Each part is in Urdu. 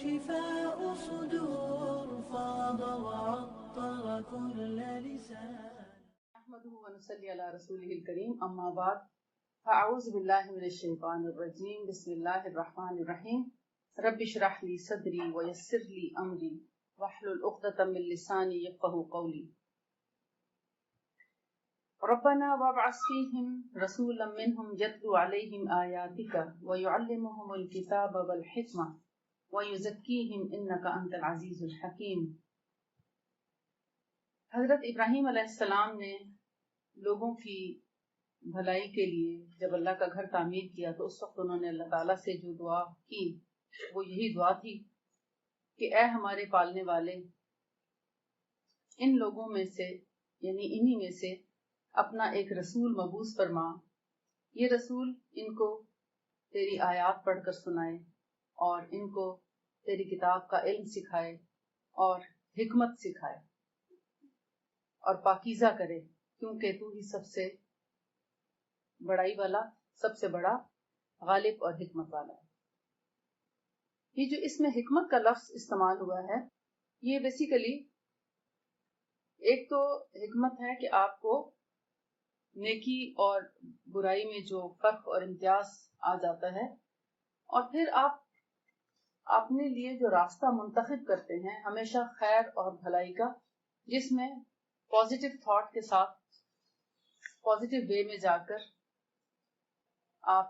شفاء صدور فاض وعطر كل لسان. نحمده ونصلي على رسوله الكريم اما بعد فاعوذ بالله من الشیطان الرجیم بسم اللہ الرحمن الرحیم رب اشرح لي صدری ويسر لي امری واحلل عقدة من لسانی يفقهوا قولی. ربنا وابعث فيهم رسولا منهم يتلو عليهم آياتك ويعلمهم الكتاب والحكمة ويزكيهم إنك أنت العزيز الحكيم. حضرت ابراہیم علیہ السلام نے لوگوں کی بھلائی کے لیے جب اللہ کا گھر تعمیر کیا تو اس وقت انہوں نے اللہ تعالیٰ سے جو دعا کی وہ یہی دعا تھی کہ اے ہمارے پالنے والے، ان لوگوں میں سے یعنی انہی میں سے اپنا ایک رسول مبعوث فرما، یہ رسول ان کو تیری آیات پڑھ کر سنائے اور ان کو تیری کتاب کا علم سکھائے اور حکمت سکھائے اور پاکیزہ کرے، کیونکہ تو ہی سب سے بڑائی والا، سب سے بڑا، غالب اور حکمت والا ہے. یہ جو اس میں حکمت کا لفظ استعمال ہوا ہے، یہ بیسیکلی ایک تو حکمت ہے کہ آپ کو نیکی اور برائی میں جو فرق اور امتیاز آ جاتا ہے، اور پھر آپ اپنے لیے جو راستہ منتخب کرتے ہیں ہمیشہ خیر اور بھلائی کا، جس میں پازیٹیو تھاٹ کے ساتھ پازیٹیو وے میں جا کر آپ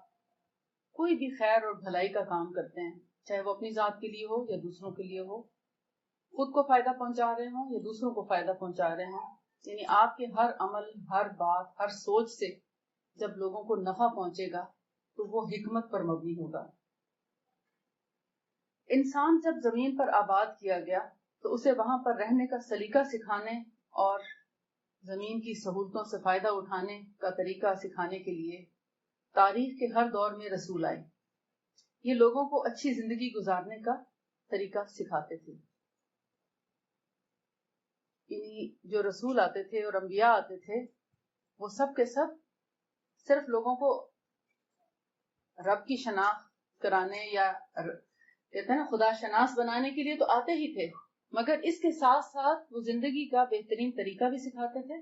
کوئی بھی خیر اور بھلائی کا کام کرتے ہیں، چاہے وہ اپنی ذات کے لیے ہو یا دوسروں کے لیے ہو، خود کو فائدہ پہنچا رہے ہوں یا دوسروں کو فائدہ پہنچا رہے ہوں، یعنی آپ کے ہر عمل، ہر بات، ہر سوچ سے جب لوگوں کو نفع پہنچے گا تو وہ حکمت پر مبنی ہوگا. انسان جب زمین پر آباد کیا گیا تو اسے وہاں پر رہنے کا سلیقہ سکھانے اور زمین کی سہولتوں سے فائدہ اٹھانے کا طریقہ سکھانے کے لیے تاریخ کے ہر دور میں رسول آئے. یہ لوگوں کو اچھی زندگی گزارنے کا طریقہ سکھاتے تھے. یعنی جو رسول آتے تھے اور انبیاء آتے تھے وہ سب کے سب صرف لوگوں کو رب کی شناخت کرانے یا کہتے ہیں نا خدا شناس بنانے کے لیے تو آتے ہی تھے، مگر اس کے ساتھ ساتھ وہ زندگی کا بہترین طریقہ بھی سکھاتے تھے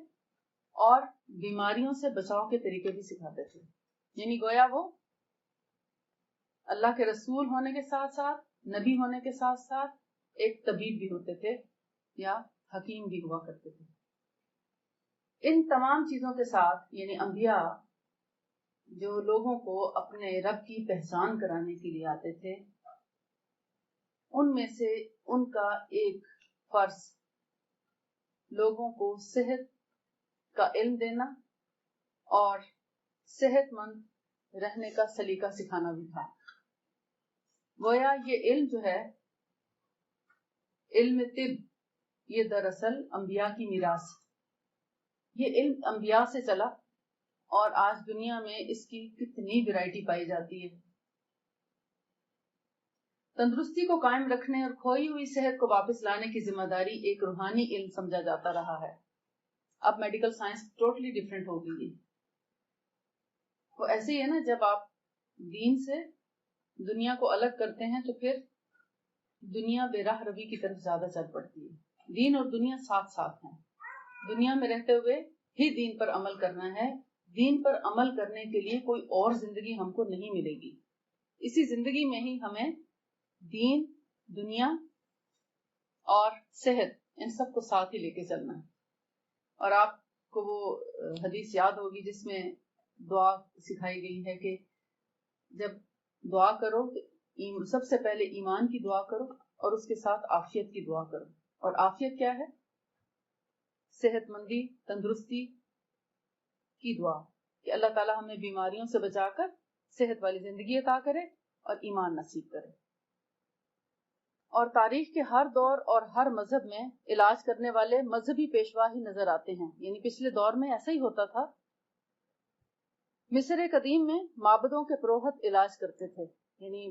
اور بیماریوں سے بچاؤ کے طریقے بھی سکھاتے تھے. یعنی گویا وہ اللہ کے رسول ہونے کے ساتھ ساتھ، نبی ہونے کے ساتھ ساتھ ایک طبیب بھی ہوتے تھے یا حکیم بھی ہوا کرتے تھے. ان تمام چیزوں کے ساتھ یعنی انبیاء جو لوگوں کو اپنے رب کی پہچان کرانے کے لیے آتے تھے، ان میں سے ان کا ایک فرض لوگوں کو صحت کا علم دینا اور صحت مند رہنے کا سلیقہ سکھانا بھی تھا. گویا یہ علم جو ہے، علم طب، یہ دراصل انبیاء کی میراث. یہ علم انبیاء سے چلا اور آج دنیا میں اس کی کتنی ویرائٹی پائی جاتی ہے. تندرستی کو قائم رکھنے اور کھوئی ہوئی صحت کو واپس لانے کی ذمہ داری ایک روحانی علم سمجھا جاتا رہا ہے. اب میڈیکل سائنس ٹوٹلی ڈیفرنٹ ہو گئی ہے. وہ ایسے ہی ہے نا، جب آپ دین سے دنیا کو الگ کرتے ہیں تو پھر دنیا بے راہ روی کی طرف زیادہ چل پڑتی ہے. دین اور دنیا ساتھ ساتھ ہیں. دنیا میں رہتے ہوئے ہی دین پر عمل کرنا ہے. دین پر عمل کرنے کے لیے کوئی اور زندگی ہم کو نہیں ملے گی. اسی زندگی میں ہی ہمیں دین، دنیا اور صحت، ان سب کو ساتھ ہی لے کے چلنا ہے. اور آپ کو وہ حدیث یاد ہوگی جس میں دعا سکھائی گئی ہے کہ جب دعا کرو تو سب سے پہلے ایمان کی دعا کرو اور اس کے ساتھ عافیت کی دعا کرو. اور عافیت کیا ہے؟ صحت مندی، تندرستی کی دعا، کہ اللہ تعالی ہمیں بیماریوں سے بچا کر صحت والی زندگی عطا کرے اور ایمان نصیب کرے. اور تاریخ کے ہر دور اور ہر مذہب میں علاج کرنے والے مذہبی پیشوا ہی نظر آتے ہیں. یعنی پچھلے دور میں ایسا ہی ہوتا تھا. مصر قدیم میں معبدوں کے پروہت علاج کرتے تھے، یعنی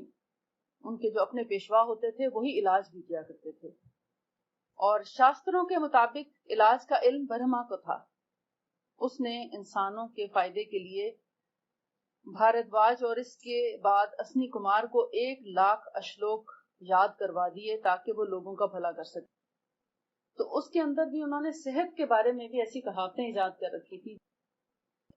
ان کے جو اپنے پیشوا ہوتے تھے وہی علاج بھی کیا کرتے تھے. اور شاستروں کے مطابق علاج کا علم برہما کو تھا. اس نے انسانوں کے فائدے کے لیے بھاردواج اور اس کے بعد اسنی کمار کو 1,00,000 اشلوک یاد کروا دیے تاکہ وہ لوگوں کا بھلا کر سکے. تو اس کے اندر بھی انہوں نے صحت کے بارے میں بھی ایسی کہاوتیں ایجاد کر رکھی تھی.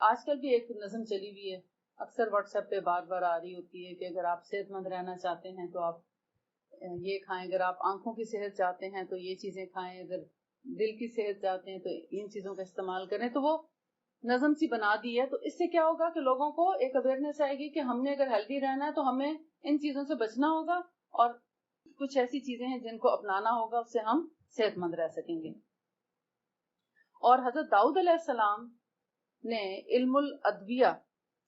آج کل بھی ایک نظم چلی ہوئی ہے، اکثر واٹس ایپ پہ بار بار آ رہی ہوتی ہے کہ اگر آپ صحت مند رہنا چاہتے ہیں تو آپ یہ کھائیں، اگر آپ آنکھوں کی صحت چاہتے ہیں تو یہ چیزیں کھائیں، اگر دل کی صحت چاہتے ہیں تو ان چیزوں کا استعمال کریں. تو وہ نظم سی بنا دی ہے. تو اس سے کیا ہوگا کہ لوگوں کو ایک اویئرنیس آئے گی کہ ہم نے اگر ہیلدی رہنا ہے تو ہمیں ان چیزوں سے بچنا ہوگا، اور کچھ ایسی چیزیں ہیں جن کو اپنانا ہوگا، اس سے ہم صحت مند رہ سکیں گے. اور حضرت داؤد علیہ السلام نے علم الادویہ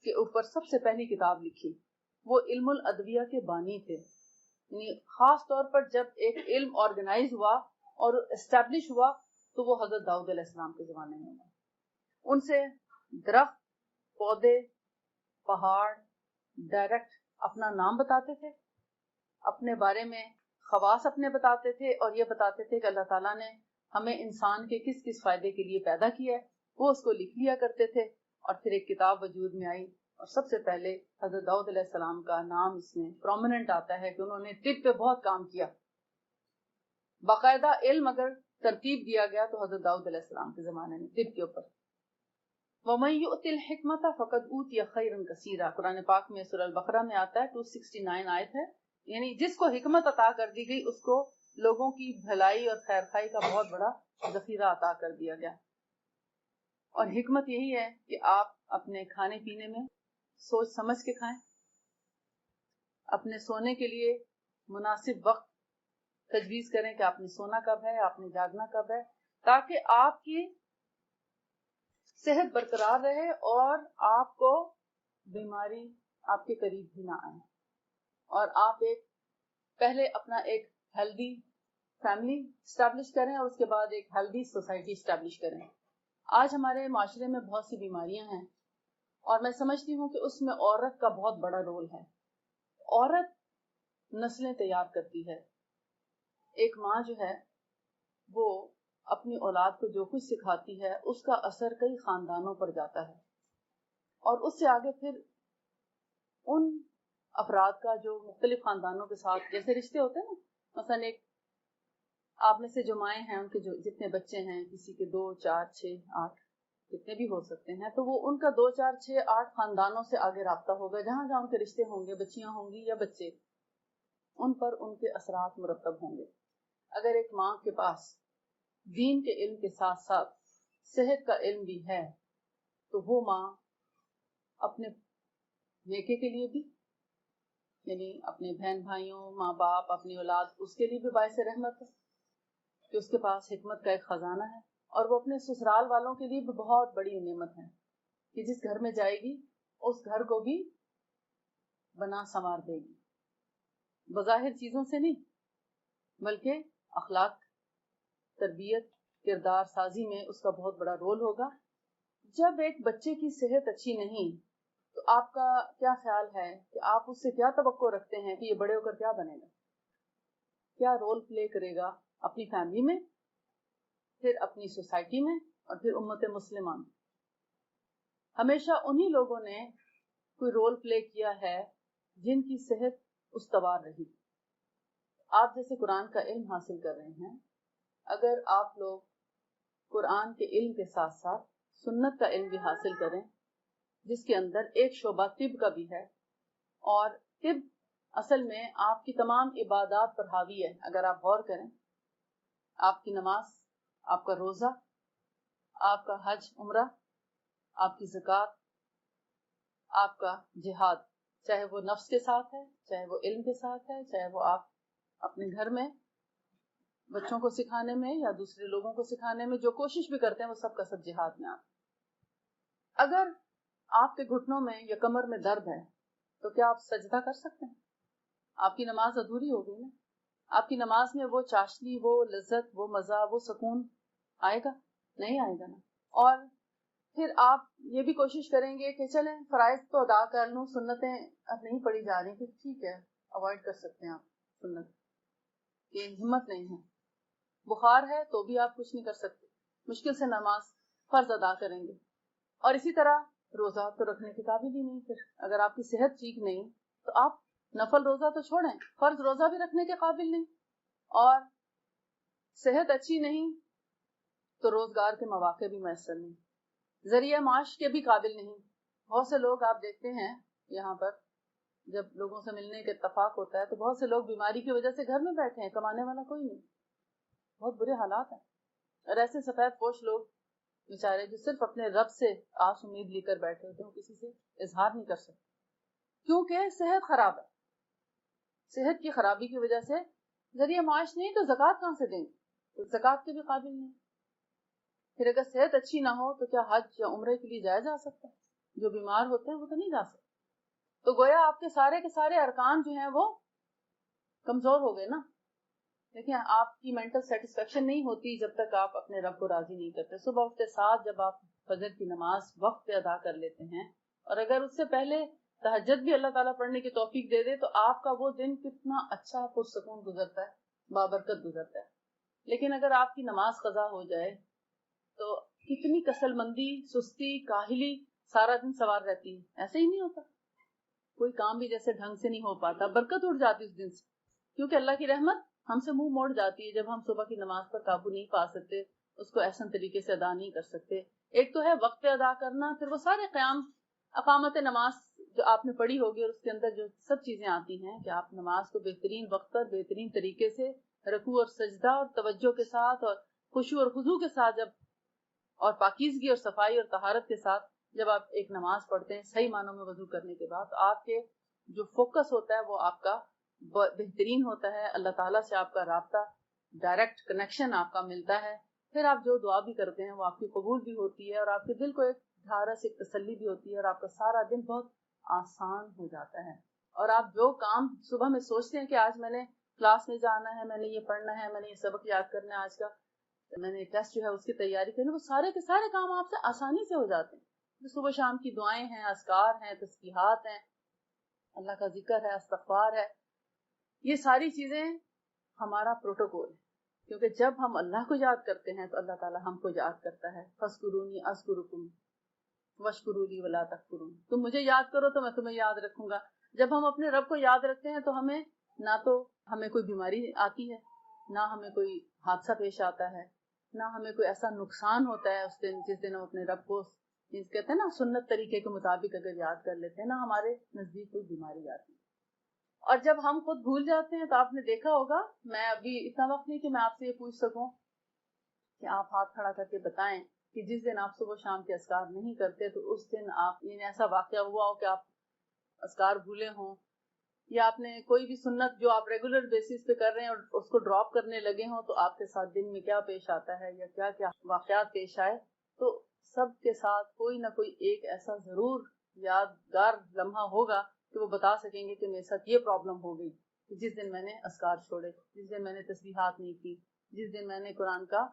کے اوپر سب سے پہلی کتاب لکھی. وہ علم الادویہ کے بانی تھے. یعنی خاص طور پر جب ایک علم آرگنائز ہوا اور اسٹیبلش ہوا تو وہ حضرت داؤد علیہ السلام کے زمانے میں ہوا. ان سے درخت، پودے، پہاڑ ڈائریکٹ اپنا نام بتاتے تھے، اپنے بارے میں خواص اپنے بتاتے تھے، اور یہ بتاتے تھے کہ اللہ تعالیٰ نے ہمیں انسان کے کس کس فائدے کے لیے پیدا کیا ہے. وہ اس کو لکھ لیا کرتے تھے، اور پھر ایک کتاب وجود میں آئی. اور سب سے پہلے حضرت داؤد علیہ السلام کا نام اس میں پرومیننٹ آتا ہے کہ انہوں نے طب پہ بہت کام کیا. باقاعدہ علم اگر ترتیب دیا گیا تو حضرت داؤد علیہ السلام کے زمانے میں طب کے اوپر. وَمَن يُؤْتِ الْحِكْمَةَ فَقَدْ أُوتِيَ خَيْرًا كَثِيرًا، قرآن پاک میں سورہ البقرہ میں آتا ہے، 269 آیت ہے. یعنی جس کو حکمت عطا کر دی گئی اس کو لوگوں کی بھلائی اور خیر خائی کا بہت بڑا ذخیرہ عطا کر دیا گیا. اور حکمت یہی ہے کہ آپ اپنے کھانے پینے میں سوچ سمجھ کے کھائیں، اپنے سونے کے لیے مناسب وقت تجویز کریں کہ آپ نے سونا کب ہے، آپ نے جاگنا کب ہے، تاکہ آپ کی صحت برقرار رہے اور آپ کو بیماری آپ کے قریب بھی نہ آئے، اور آپ پہلے اپنا ایک ہیلدی فیملی اسٹیبلش کریں اور اس کے بعد ایک ہیلدی سوسائٹی اسٹیبلش کریں. آج ہمارے معاشرے میں بہت سی بیماریاں ہیں، اور میں سمجھتی ہوں کہ اس میں عورت کا بہت بڑا رول ہے. عورت نسلیں تیار کرتی ہے. ایک ماں جو ہے وہ اپنی اولاد کو جو کچھ سکھاتی ہے اس کا اثر کئی خاندانوں پر جاتا ہے، اور اس سے آگے پھر ان افراد کا جو مختلف خاندانوں کے ساتھ جیسے رشتے ہوتے ہیں نا، مثلا ایک آپ میں سے جو مائیں ہیں ان کے جو جتنے بچے ہیں، کسی کے 2 4 6 8 جتنے بھی ہو سکتے ہیں، تو وہ ان کا 2 4 6 8 خاندانوں سے آگے رابطہ ہوگا. جہاں جہاں ان کے رشتے ہوں گے، بچیاں ہوں گی یا بچے، ان پر ان کے اثرات مرتب ہوں گے. اگر ایک ماں کے پاس دین کے علم کے ساتھ ساتھ صحت کا علم بھی ہے تو وہ ماں اپنے نیکے کے لیے بھی، یعنی اپنے بہن بھائیوں، ماں باپ، اپنی اولاد، اس کے لیے بھی باعث رحمت ہے کہ اس کے پاس حکمت کا ایک خزانہ ہے. اور وہ اپنے سسرال والوں کے لیے بھی بہت بڑی نعمت ہے کہ جس گھر میں جائے گی اس گھر کو بھی بنا سنوار دے گی، بظاہر چیزوں سے نہیں بلکہ اخلاق، تربیت، کردار سازی میں اس کا بہت بڑا رول ہوگا. جب ایک بچے کی صحت اچھی نہیں تو آپ کا کیا خیال ہے کہ آپ اس سے کیا توقع رکھتے ہیں کہ یہ بڑے ہو کر کیا بنے گا، کیا رول پلے کرے گا اپنی فیملی میں، پھر اپنی سوسائٹی میں، اور پھر امت مسلمہ میں. ہمیشہ انہی لوگوں نے کوئی رول پلے کیا ہے جن کی صحت استوار رہی. آپ جیسے قرآن کا علم حاصل کر رہے ہیں، اگر آپ لوگ قرآن کے علم کے ساتھ ساتھ سنت کا علم بھی حاصل کریں، جس کے اندر ایک شعبہ طب کا بھی ہے، اور طب اصل میں آپ کی تمام عبادات پر حاوی ہے. اگر آپ غور کریں، آپ کی نماز، آپ کا روزہ، آپ کا حج عمرہ، آپ کی زکوٰۃ، آپ کا جہاد، چاہے وہ نفس کے ساتھ ہے، چاہے وہ علم کے ساتھ ہے، چاہے وہ آپ اپنے گھر میں بچوں کو سکھانے میں یا دوسرے لوگوں کو سکھانے میں جو کوشش بھی کرتے ہیں، وہ سب کا سب جہاد میں آتا. اگر آپ کے گھٹنوں میں یا کمر میں درد ہے تو کیا آپ سجدہ کر سکتے ہیں؟ آپ کی نماز ادھوری ہو گئی نا. آپ کی نماز میں وہ چاشنی، وہ لذت، وہ مزہ، وہ سکون آئے گا؟ نہیں آئے گا نا. اور پھر آپ یہ بھی کوشش کریں گے کہ چلیں فرائض تو ادا کر لوں، سنتیں اب نہیں پڑھی جا رہی، کہ ٹھیک ہے اوائڈ کر سکتے ہیں آپ سنت، کہ ہمت نہیں ہے. بخار ہے تو بھی آپ کچھ نہیں کر سکتے، مشکل سے نماز فرض ادا کریں گے. اور اسی طرح روزہ تو رکھنے کے قابل ہی نہیں. پھر اگر آپ کی صحت ٹھیک نہیں تو آپ نفل روزہ تو چھوڑیں، فرض روزہ بھی رکھنے کے قابل نہیں، اور صحت اچھی نہیں تو روزگار کے مواقع بھی میسر نہیں، ذریعہ معاش کے بھی قابل نہیں۔ بہت سے لوگ آپ دیکھتے ہیں یہاں پر جب لوگوں سے ملنے کا اتفاق ہوتا ہے تو بہت سے لوگ بیماری کی وجہ سے گھر میں بیٹھے ہیں، کمانے والا کوئی نہیں، بہت برے حالات ہیں۔ اور ایسے سفید پوش لوگ بیچارے جو صرف اپنے رب سے آس امید لے کر بیٹھے ہوتے ہیں، وہ کسی سے اظہار نہیں کر سکتے کیونکہ صحت خراب ہے۔ صحت کی خرابی کی وجہ سے ذریعہ معاش نہیں تو زکوٰۃ کہاں سے دیں گے؟ تو زکوٰۃ کے بھی قابل نہیں۔ پھر اگر صحت اچھی نہ ہو تو کیا حج یا عمرے کے لیے جایا جا سکتا ہے؟ جو بیمار ہوتے ہیں وہ تو نہیں جا سکتے۔ تو گویا آپ کے سارے ارکان جو ہیں وہ کمزور ہو گئے نا۔ دیکھیں آپ کی مینٹل سیٹسفیکشن نہیں ہوتی جب تک آپ اپنے رب کو راضی نہیں کرتے۔ صبح اٹھتے ساتھ جب آپ فجر کی نماز وقت پہ ادا کر لیتے ہیں، اور اگر اس سے پہلے تہجد بھی اللہ تعالیٰ پڑھنے کی توفیق دے دے تو آپ کا وہ دن کتنا اچھا پرسکون گزرتا ہے، بابرکت گزرتا ہے۔ لیکن اگر آپ کی نماز قضا ہو جائے تو کتنی کسل مندی، سستی، کاہلی سارا دن سوار رہتی ہے۔ ایسے ہی نہیں ہوتا، کوئی کام بھی جیسے ڈھنگ سے نہیں ہو پاتا، برکت اٹھ جاتی اس دن سے، کیونکہ اللہ کی رحمت ہم سے منہ موڑ جاتی ہے جب ہم صبح کی نماز پر قابو نہیں پا سکتے، اس کو احسن طریقے سے ادا نہیں کر سکتے۔ ایک تو ہے وقت پہ ادا کرنا، پھر وہ سارے قیام، اقامت نماز جو آپ نے پڑھی ہوگی اور اس کے اندر جو سب چیزیں آتی ہیں کہ آپ نماز کو بہترین وقت پر بہترین طریقے سے رکوع اور سجدہ اور توجہ کے ساتھ اور خشوع اور خضوع کے ساتھ جب، اور پاکیزگی اور صفائی اور طہارت کے ساتھ جب آپ ایک نماز پڑھتے ہیں صحیح معنوں میں وضو کرنے کے بعد، تو آپ کے جو فوکس ہوتا ہے وہ آپ کا بہترین ہوتا ہے، اللہ تعالیٰ سے آپ کا رابطہ، ڈائریکٹ کنیکشن آپ کا ملتا ہے۔ پھر آپ جو دعا بھی کرتے ہیں وہ آپ کی قبول بھی ہوتی ہے، اور آپ کے دل کو ایک ڈھارس، ایک تسلی بھی ہوتی ہے، اور آپ کا سارا دن بہت آسان ہو جاتا ہے۔ اور آپ جو کام صبح میں سوچتے ہیں کہ آج میں نے کلاس میں جانا ہے، میں نے یہ پڑھنا ہے، میں نے یہ سبق یاد کرنا ہے، آج کا میں نے ٹیسٹ جو ہے اس کی تیاری کرنی، وہ سارے کے سارے کام آپ سے آسانی سے ہو جاتے ہیں۔ صبح شام کی دعائیں ہیں، اذکار ہیں، تسبیحات ہیں، اللہ کا ذکر ہے، استغفار ہے، یہ ساری چیزیں ہمارا پروٹوکول ہے، کیونکہ جب ہم اللہ کو یاد کرتے ہیں تو اللہ تعالیٰ ہم کو یاد کرتا ہے۔ فَاذْكُرُونِي أَذْكُرُكُمْ وَاشْكُرُوا لِي وَلَا تَكْفُرُونِ، تم مجھے یاد کرو تو میں تمہیں یاد رکھوں گا۔ جب ہم اپنے رب کو یاد رکھتے ہیں تو ہمیں نہ تو ہمیں کوئی بیماری آتی ہے، نہ ہمیں کوئی حادثہ پیش آتا ہے، نہ ہمیں کوئی ایسا نقصان ہوتا ہے اس دن جس دن ہم اپنے رب کو کہتے ہیں نا سنت طریقے کے مطابق اگر یاد کر لیتے ہیں، نہ ہمارے نزدیک کوئی بیماری آتی ہے۔ اور جب ہم خود بھول جاتے ہیں تو آپ نے دیکھا ہوگا، میں ابھی اتنا وقت نہیں کہ میں آپ سے یہ پوچھ سکوں کہ آپ ہاتھ کھڑا کر کے بتائیں کہ جس دن آپ صبح شام کے اذکار نہیں کرتے تو اس دن آپ یعنی ایسا واقعہ ہوا ہو کہ آپ اذکار بھولے ہوں، یا آپ نے کوئی بھی سنت جو آپ ریگولر بیسس پہ کر رہے ہیں اور اس کو ڈراپ کرنے لگے ہوں، تو آپ کے ساتھ دن میں کیا پیش آتا ہے یا کیا کیا واقعات پیش آئے، تو سب کے ساتھ کوئی نہ کوئی ایک ایسا ضرور یادگار لمحہ ہوگا کہ وہ بتا سکیں گے کہ میرے ساتھ یہ پرابلم ہو گئی کہ جس دن میں نے اذکار چھوڑے، جس دن میں نے تسبیحات نہیں کی، جس دن میں نے قرآن کا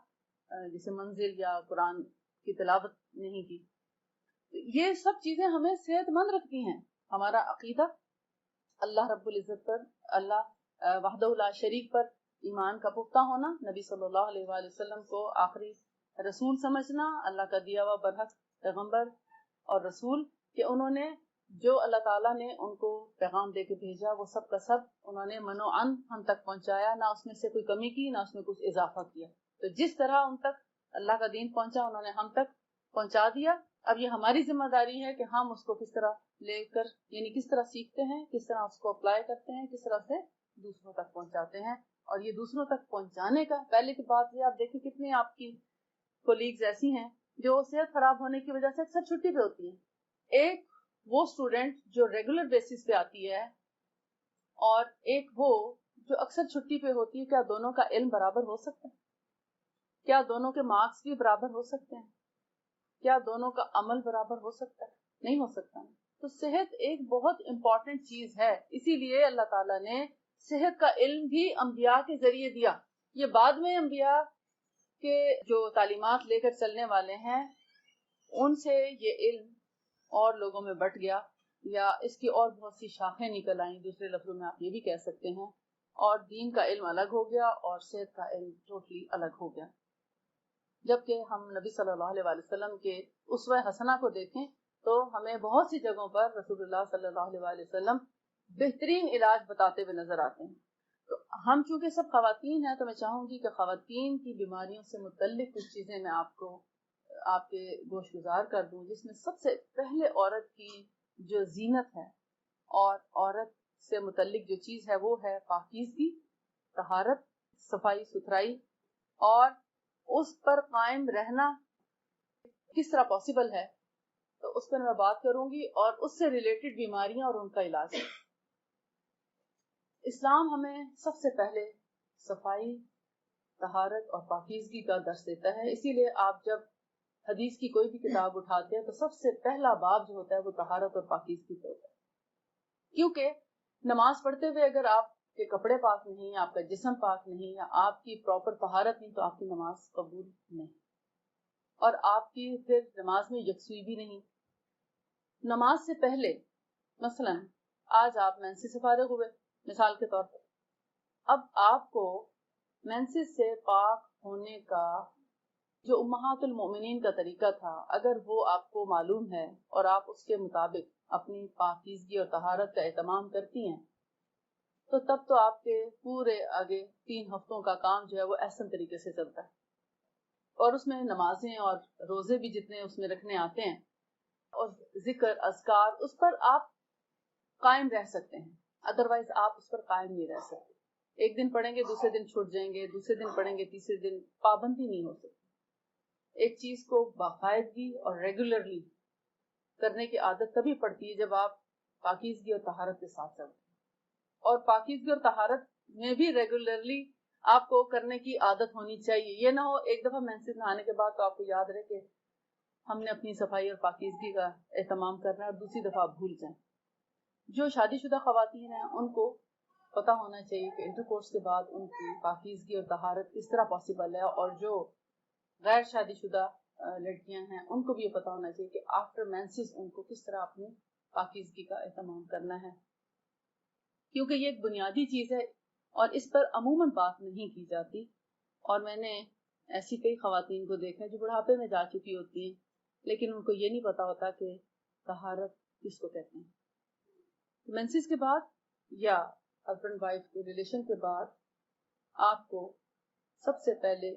جیسے منزل یا قرآن کی تلاوت نہیں کی۔ یہ سب چیزیں ہمیں صحت مند رکھتی ہیں۔ ہمارا عقیدہ اللہ رب العزت پر، اللہ وحدہ لا شریک پر ایمان کا پختہ ہونا، نبی صلی اللہ علیہ وآلہ وسلم کو آخری رسول سمجھنا، اللہ کا دیا ہوا برحق پیغمبر اور رسول، کہ انہوں نے جو اللہ تعالیٰ نے ان کو پیغام دے کے بھیجا وہ سب کا سب انہوں نے منوعاً ہم تک پہنچایا، نہ اس میں سے کوئی کمی کی، نہ اس میں کچھ اضافہ کیا۔ تو جس طرح ان تک اللہ کا دین پہنچا انہوں نے ہم تک پہنچا دیا۔ اب یہ ہماری ذمہ داری ہے کہ ہم اس کو کس طرح لے کر، یعنی کس طرح سیکھتے ہیں، کس طرح اس کو اپلائی کرتے ہیں، کس طرح سے دوسروں تک پہنچاتے ہیں۔ اور یہ دوسروں تک پہنچانے کا پہلے کی بات یہ آپ دیکھیں کتنے آپ کی کولیگز ایسی ہیں جو صحت خراب ہونے کی وجہ سے اکثر چھٹی پہ ہوتی ہیں۔ ایک وہ اسٹوڈنٹ جو ریگولر بیسس پہ آتی ہے اور ایک وہ جو اکثر چھٹی پہ ہوتی ہے، کیا دونوں کا علم برابر ہو سکتا ہے؟ کیا دونوں کے مارکس بھی برابر ہو سکتے ہیں؟ کیا دونوں کا عمل برابر ہو سکتا ہے؟ نہیں ہو سکتا۔ تو صحت ایک بہت امپورٹنٹ چیز ہے، اسی لیے اللہ تعالیٰ نے صحت کا علم بھی انبیاء کے ذریعے دیا۔ یہ بعد میں انبیاء کے جو تعلیمات لے کر چلنے والے ہیں ان سے یہ علم اور لوگوں میں بٹ گیا، یا اس کی اور بہت سی شاخیں نکل آئیں، دوسرے لفظوں میں آپ یہ بھی کہہ سکتے ہیں، اور دین کا علم الگ ہو گیا اور صحت کا علم ٹوٹلی الگ ہو گیا۔ جبکہ ہم نبی صلی اللہ علیہ وسلم کے اسوہ حسنہ کو دیکھیں تو ہمیں بہت سی جگہوں پر رسول اللہ صلی اللہ علیہ وسلم بہترین علاج بتاتے ہوئے نظر آتے ہیں. تو ہم چونکہ سب خواتین ہیں تو میں چاہوں گی کہ خواتین کی بیماریوں سے متعلق کچھ چیزیں میں آپ کے گوش گزار کر دوں، جس میں سب سے پہلے عورت کی جو زینت ہے اور عورت سے متعلق جو چیز ہے وہ ہے پاکیزگی، طہارت، صفائی ستھرائی، اور اس پر قائم رہنا کس طرح پاسبل ہے، تو اس پر میں بات کروں گی، اور اس سے ریلیٹڈ بیماریاں اور ان کا علاج. اسلام ہمیں سب سے پہلے صفائی، طہارت اور پاکیزگی کا درس دیتا ہے. اسی لیے آپ جب حدیث کی کوئی بھی کتاب اٹھاتے ہیں تو سب سے پہلا باب جو ہوتا ہے وہ طہارت اور پاکیزگی کا ہوتا ہے. کیونکہ نماز پڑھتے ہوئے اگر آپ کے کپڑے پاک نہیں، آپ کا جسم پاک نہیں، یا آپ کی پراپر طہارت نہیں، تو آپ کی نماز قبول نہیں، اور آپ کی پھر نماز میں یکسوئی بھی نہیں. نماز سے پہلے مثلا آج آپ مینسز سے فارغ ہوئے مثال کے طور پر، اب آپ کو مینسز سے پاک ہونے کا جو امہات المؤمنین کا طریقہ تھا اگر وہ آپ کو معلوم ہے اور آپ اس کے مطابق اپنی پاکیزگی اور طہارت کا اہتمام کرتی ہیں، تو تب تو آپ کے پورے آگے 3 ہفتوں کا کام جو ہے وہ احسن طریقے سے چلتا ہے. اور اس میں نمازیں اور روزے بھی جتنے اس میں رکھنے آتے ہیں اور ذکر اذکار، اس پر آپ قائم رہ سکتے ہیں. ادروائز آپ اس پر قائم نہیں رہ سکتے. ایک دن پڑھیں گے دوسرے دن چھوٹ جائیں گے، دوسرے دن پڑھیں گے تیسرے دن پابندی نہیں ہو سکتی. ایک چیز کو باقاعدگی اور ریگولرلی کرنے کی عادت تبھی پڑتی ہے جب آپ پاکیزگی اور طہارت کے ساتھ چلتے ہیں. اور پاکیزگی اور طہارت میں بھی ریگولرلی آپ کو کرنے کی عادت ہونی چاہیے. یہ نہ ہو ایک دفعہ مینسز نہانے کے بعد تو آپ کو یاد رہے کہ ہم نے اپنی صفائی اور پاکیزگی کا اہتمام کرنا ہے، اور دوسری دفعہ آپ بھول جائیں. جو شادی شدہ خواتین ہیں ان کو پتا ہونا چاہیے کہ انٹر کورس کے بعد ان کی پاکیزگی اور طہارت کس طرح پاسبل ہے، اور جو غیر شادی شدہ لڑکیاں ہیں ان کو بھی یہ پتا ہونا چاہیے کہ آفٹر مینسز ان کو کس طرح اپنی پاکیزگی کا اہتمام کرنا ہے. کیونکہ یہ ایک بنیادی چیز ہے اور اس پر عموماً بات نہیں کی جاتی. اور میں نے ایسی کئی خواتین کو دیکھا جو بڑھاپے میں جا چکی ہوتی ہیں لیکن ان کو یہ نہیں پتا ہوتا کہ طہارت کس کو کہتے ہیں. مینسز کے بعد یا ہسبینڈ وائف کے ریلیشن کے بعد آپ کو سب سے پہلے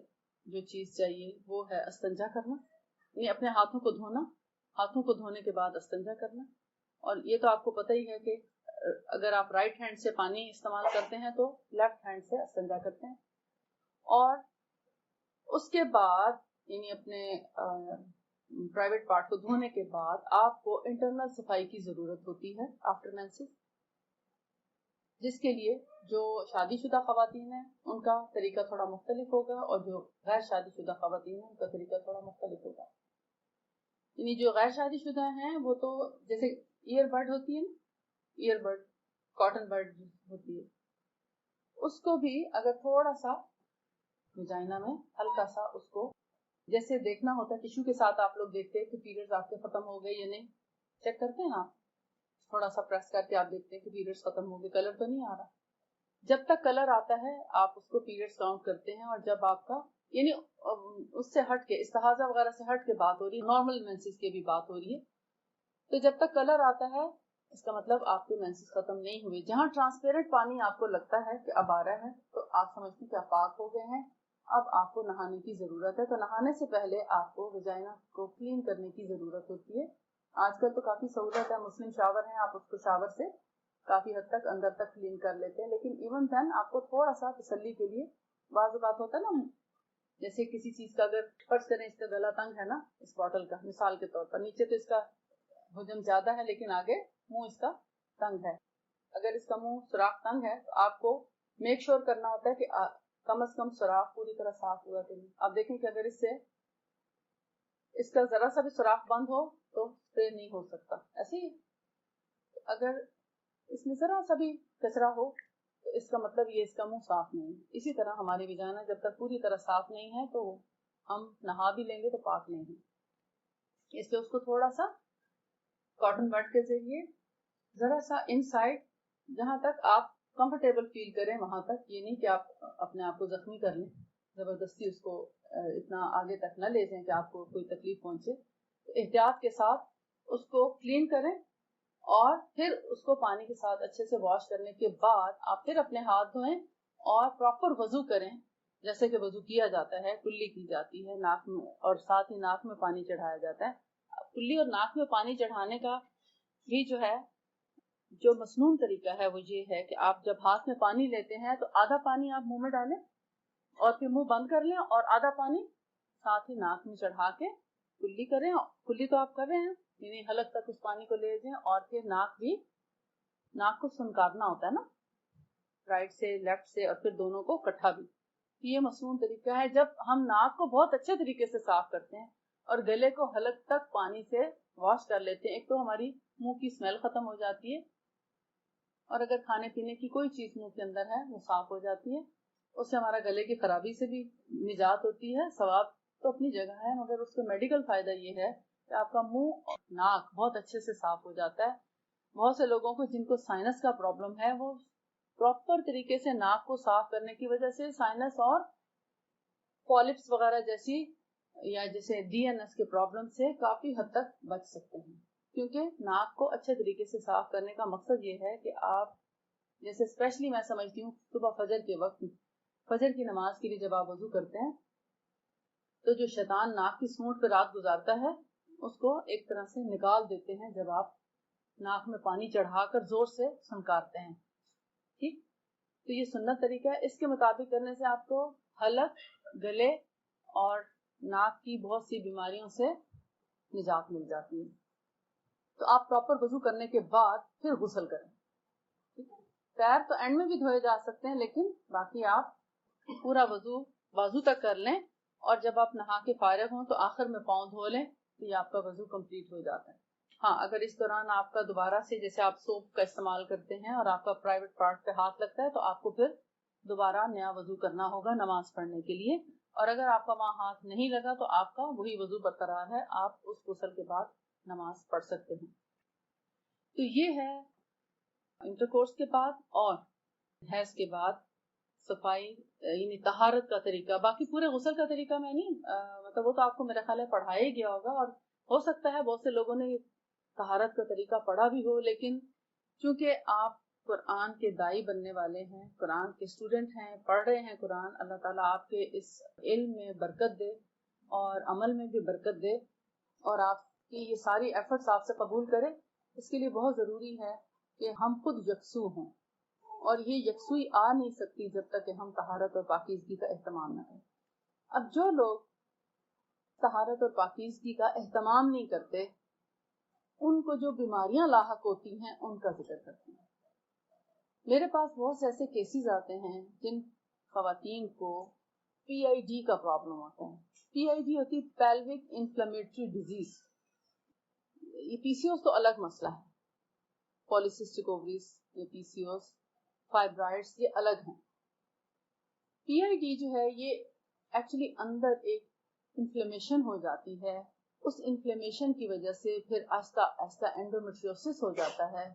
جو چیز چاہیے وہ ہے استنجا کرنا، یعنی اپنے ہاتھوں کو دھونا. ہاتھوں کو دھونے کے بعد استنجا کرنا. اور یہ تو آپ کو پتہ ہی ہے کہ اگر آپ رائٹ ہینڈ سے پانی استعمال کرتے ہیں تو لیفٹ ہینڈ سے استنجا کرتے ہیں. اور اس کے بعد یعنی اپنے پرائیویٹ پارٹ کو دھونے کے بعد آپ کو انٹرنل صفائی کی ضرورت ہوتی ہے آفٹر مینسز، جس کے لیے جو شادی شدہ خواتین ہیں ان کا طریقہ تھوڑا مختلف ہوگا اور جو غیر شادی شدہ خواتین ہیں ان کا طریقہ تھوڑا مختلف ہوگا. یعنی جو غیر شادی شدہ ہیں وہ تو جیسے ایئر بڈ ہوتی ہے نا، ایئر بڈ کاٹن بڈ ہوتی ہے، اس کو بھی اگر تھوڑا سا ویجائنا میں ہلکا سا اس کو جیسے دیکھنا ہوتا ہے ٹیشو کے ساتھ، آپ لوگ دیکھتے ہیں کہ پیریڈز آپ کے ختم ہو گئے یا نہیں، چیک کرتے ہیں آپ تھوڑا سا پریس کر کے آپ دیکھتے ہیں کہ پیریڈز ختم ہو گئے، کلر تو نہیں آ رہا. جب تک کلر آتا ہے آپ اس کو پیریڈز کاؤنٹ کرتے ہیں. اور جب آپ کا یعنی اس سے ہٹ کے استحاضہ وغیرہ سے ہٹ کے بات ہو رہی ہے، نارمل مینسز کی بھی بات ہو رہی ہے، تو جب تک کلر آتا ہے اس کا مطلب آپ کے مینسز ختم نہیں ہوئے. جہاں ٹرانسپیرنٹ پانی آپ کو لگتا ہے کہ اب آ رہا ہے تو آپ سمجھتے ہیں کہ آپ پاک ہو گئے ہیں، اب آپ کو نہانے کی ضرورت ہے. تو نہانے سے پہلے آپ کو ویجائنا کو کلین کرنے کی ضرورت ہوتی ہے. آج کل تو کافی سہولت ہے، مسلم شاور ہے، آپ اس کو شاور سے کافی حد تک اندر تک کلین کر لیتے ہیں. لیکن ایون دین آپ کو تھوڑا سا تسلی کے لیے بعض اوقات ہوتا ہے نا، جیسے کسی چیز کا اگر فرض کریں اس کا گلا تنگ ہے نا، اس بوٹل کا مثال کے طور پر، نیچے تو اس کا حجم زیادہ ہے لیکن آگے منہ اس کا تنگ ہے. اگر اس کا منہ سوراخ تنگ ہے تو آپ کو میک شور کرنا ہوتا ہے کہ کم از کم سوراخ پوری طرح صاف ہوا کہ نہیں. آپ دیکھیں کہ اگر اس کا ذرا سا بھی سوراخ بند ہو تو اسپرے نہیں ہو سکتا. ایسے ہی اگر اس میں ذرا سا بھی کچرا ہو تو اس کا مطلب یہ اس کا منہ صاف نہیں ہے. اسی طرح ہماری ویجائنا جب تک پوری طرح صاف نہیں ہے تو ہم نہا بھی لیں گے تو پاک نہیں ہے. اس لیے اس کو تھوڑا سا کاٹن بڈ کے ذریعے ذرا سا ان سائڈ جہاں تک آپ کمفرٹیبل فیل کریں وہاں تک، یہ نہیں کہ آپ اپنے آپ کو زخمی کر لیں، زبردستی اس کو اتنا آگے تک نہ لے جائیں کہ آپ کو کوئی تکلیف پہنچے. احتیاط کے ساتھ اس کو کلین کریں اور پھر اس کو پانی کے ساتھ اچھے سے واش کرنے کے بعد آپ پھر اپنے ہاتھ دھوئیں اور پراپر وضو کریں جیسے کہ وضو کیا جاتا ہے، کلی کی جاتی ہے ناک میں، اور ساتھ ہی ناک میں پانی چڑھایا جاتا ہے۔ کلی اور ناک میں پانی چڑھانے کا بھی جو مسنون طریقہ ہے وہ یہ ہے کہ آپ جب ہاتھ میں پانی لیتے ہیں تو آدھا پانی آپ منہ میں ڈالیں اور پھر منہ بند کر لیں، اور آدھا پانی ساتھ ہی ناک میں چڑھا کے کلی کریں۔ کلی تو آپ کر رہے ہیں، یعنی حلق تک اس پانی کو لے جائیں، اور پھر ناک کو سنکارنا ہوتا ہے نا، رائٹ سے لیفٹ سے، اور پھر دونوں کو اکٹھا بھی۔ یہ مسنون طریقہ ہے جب ہم ناک کو بہت اچھے طریقے سے صاف کرتے ہیں اور گلے کو حلق تک پانی سے واش کر لیتے ہیں، ایک تو ہماری منہ کی اسمیل ختم ہو جاتی ہے، اور اگر کھانے پینے کی کوئی چیز منہ کے اندر ہے وہ صاف ہو جاتی ہے، اس سے ہمارا گلے کی خرابی سے بھی نجات ہوتی ہے۔ ثواب تو اپنی جگہ ہے، مگر اس کا میڈیکل فائدہ یہ ہے کہ آپ کا منہ اور ناک بہت اچھے سے صاف ہو جاتا ہے۔ بہت سے لوگوں کو جن کو سائنس کا پرابلم ہے وہ پراپر طریقے سے ناک کو صاف کرنے کی وجہ سے سائنس اور پالپس وغیرہ جیسی یا جیسے ڈی این ایس کے پرابلم سے کافی حد تک بچ سکتے ہیں، کیونکہ ناک کو اچھے طریقے سے صاف کرنے کا مقصد یہ ہے کہ آپ جیسے اسپیشلی میں سمجھتی ہوں صبح فجر کے وقت، فجر کی نماز کے لیے جب آپ وضو کرتے ہیں تو جو شیطان ناک کی سونٹ پہ رات گزارتا ہے اس کو ایک طرح سے نکال دیتے ہیں جب آپ ناک میں پانی چڑھا کر زور سے سنکارتے ہیں۔ ٹھیک، تو یہ سنت طریقہ ہے، اس کے مطابق کرنے سے آپ کو حلق، گلے اور ناک کی بہت سی بیماریوں سے نجات مل جاتی ہے۔ تو آپ پراپر وضو کرنے کے بعد پھر غسل کریں۔ پیر تو اینڈ میں بھی دھوئے جا سکتے ہیں، لیکن باقی آپ پورا وضو تک کر لیں، اور جب آپ نہا کے فارغ ہوں تو آخر میں پاؤں دھو لیں، تو یہ آپ کا وضو کمپلیٹ ہو جاتا ہے۔ ہاں، اگر اس دوران آپ کا دوبارہ سے جیسے آپ سوپ کا استعمال کرتے ہیں اور آپ کا پرائیویٹ پارٹ پہ ہاتھ لگتا ہے تو آپ کو پھر دوبارہ نیا وضو کرنا ہوگا نماز پڑھنے کے لیے، اور اگر آپ کا وہاں ہاتھ نہیں لگا تو آپ کا وہی وضو برقرار ہے، آپ اس غسل کے بعد نماز پڑھ سکتے ہیں۔ تو یہ ہے انٹرکورس کے بعد اور حیض کے بعد صفائی، یعنی طہارت کا طریقہ۔ باقی پورے غسل کا طریقہ میں نہیں مطلب وہ تو آپ کو میرا خیال ہے پڑھایا ہی گیا ہوگا، اور ہو سکتا ہے بہت سے لوگوں نے طہارت کا طریقہ پڑھا بھی ہو، لیکن چونکہ آپ قرآن کے داعی بننے والے ہیں، قرآن کے اسٹوڈنٹ ہیں، پڑھ رہے ہیں قرآن، اللہ تعالیٰ آپ کے اس علم میں برکت دے اور عمل میں بھی برکت دے، اور آپ کی یہ ساری ایفرٹس آپ سے قبول کرے۔ اس کے لیے بہت ضروری ہے کہ ہم خود یکسو ہوں، اور یہ یکسوئی آ نہیں سکتی جب تک کہ ہم طہارت اور پاکیزگی کا اہتمام نہ کریں۔ اب جو لوگ طہارت اور پاکیزگی کا اہتمام نہیں کرتے ان کو جو بیماریاں لاحق ہوتی ہیں ان کا ذکر کرتے ہیں۔ میرے پاس بہت سے ایسے کیسز آتے ہیں جن خواتین کو پی آئی ڈی کا پرابلم ہوتا ہے۔ پی آئی ڈی ہوتی پیلوک انفلیمیٹری ڈیزیز۔ یہ پی سی اوز تو الگ مسئلہ ہے، پالیسسٹک اووریز یا پی سی اوز، فائبرائڈز، یہ الگ ہیں۔ پی آئی ڈی جو ہے یہ ایکچولی اندر ایک انفلیمیشن ہو جاتی ہے، اس انفلیمیشن کی وجہ سے پھر آہستہ آہستہ اینڈومیٹریوسس ہو جاتا ہے،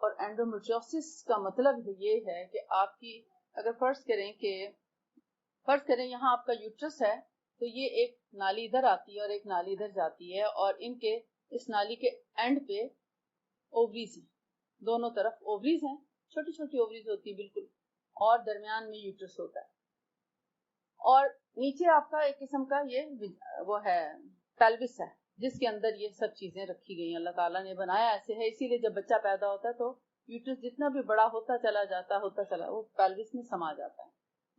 اور اینڈومیٹریوسس کا مطلب یہ ہے کہ آپ کی اگر فرض کریں یہاں آپ کا یوٹرس ہے تو یہ ایک نالی ادھر آتی ہے اور ایک نالی ادھر جاتی ہے، اور ان کے اس نالی کے اینڈ پہ اووریز ہیں، دونوں طرف اووریز ہیں، چھوٹی چھوٹی اووریز ہوتی ہے بالکل، اور درمیان میں یوٹرس ہوتا ہے، اور نیچے آپ کا ایک قسم کا یہ وہ ہے پیلوس ہے جس کے اندر یہ سب چیزیں رکھی گئی ہیں۔ اللہ تعالیٰ نے بنایا ایسے ہے، اسی لیے جب بچہ پیدا ہوتا ہے تو یوٹرس جتنا بھی بڑا ہوتا چلا وہ پیلوس میں سما جاتا ہے،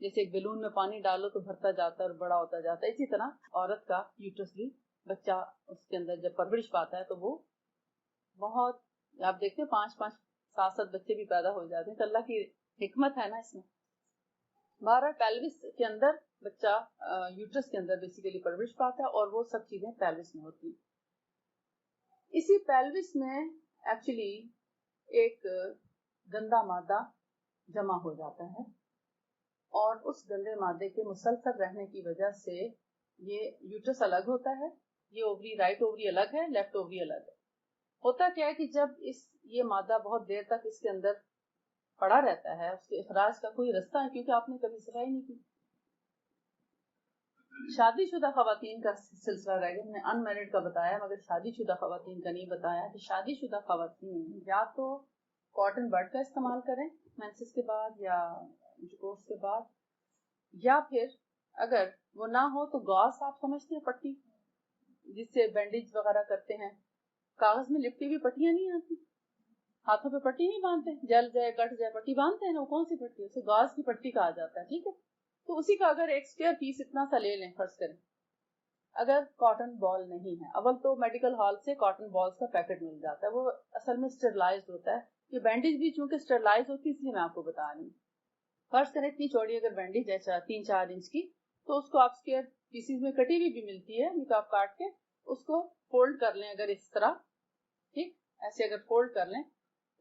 جیسے ایک بیلون میں پانی ڈالو تو بھرتا جاتا ہے اور بڑا ہوتا جاتا ہے، اسی طرح عورت کا یوٹرس بھی بچہ اس کے اندر جب پرورش پاتا ہے تو وہ بہت، آپ دیکھتے ہیں 5-5 7 بچے بھی پیدا ہو جاتے ہیں، تو اللہ کی حکمت ہے نا اس میں۔ بہرحال پیلوس کے اندر بچہ یوٹرس کے اندر بیسیکلی پرورش پاتا ہے، اور وہ سب چیزیں پیلوس میں ہوتی ہیں۔ اسی پیلوس میں ایکچولی ایک گندا مادہ جمع ہو جاتا ہے، اور اس گندے مادے کے مسلسل رہنے کی وجہ سے یہ یوٹرس الگ ہوتا ہے، یہ اووری رائٹ اووری الگ ہے، لیفٹ اووری الگ ہے۔ ہوتا کیا ہے کہ جب یہ مادہ بہت دیر تک اس کے اندر پڑا رہتا ہے، اس کے اخراج کا کوئی رستہ ہے، کیونکہ آپ نے کبھی صفائی نہیں کی، شادی شدہ خواتین کا سلسلہ رہ گیا. میں نے ان میرڈ کا بتایا مگر شادی شدہ خواتین کا نہیں بتایا کہ شادی شدہ خواتین یا تو کاٹن بڈ کا استعمال کریں مینسس کے بعد یا انٹرکورس کے بعد, یا پھر اگر وہ نہ ہو تو گاز آپ سمجھتے ہیں پٹی جس سے بینڈیج وغیرہ کرتے ہیں, کاغذ میں لپٹی ہوئی پٹیاں نہیں آتی, ہاتھوں پہ پٹی نہیں باندھتے, جل جائے کٹ جائے پٹی باندھتے ہیں نا, وہ کون سی پٹی ہے, اسے گاز کی پٹی کہا جاتا ہے. ٹھیک ہے, تو اسی کا اگر ایک اسکوائر پیس اتنا سا لے لیں فرض کریں. اگر کاٹن بال نہیں ہے, اول تو میڈیکل ہال سے کاٹن بالز کا پیکٹ مل جاتا ہے, وہ اصل میں اسٹرلائزڈ ہوتا ہے. یہ بینڈیج بھی چونکہ اسٹرلائز ہوتی ہے اس لیے میں آپ کو بتا رہی ہوں. فرض کریں اتنی چوڑی اگر بینڈیج ہے 3-4 انچ کی, تو اس کو آپ اسکوائر پیسز میں کٹی ہوئی بھی ملتی ہے, آپ کاٹ کے اس کو فولڈ کر لیں اگر اس طرح, ٹھیک ایسے اگر فولڈ کر لیں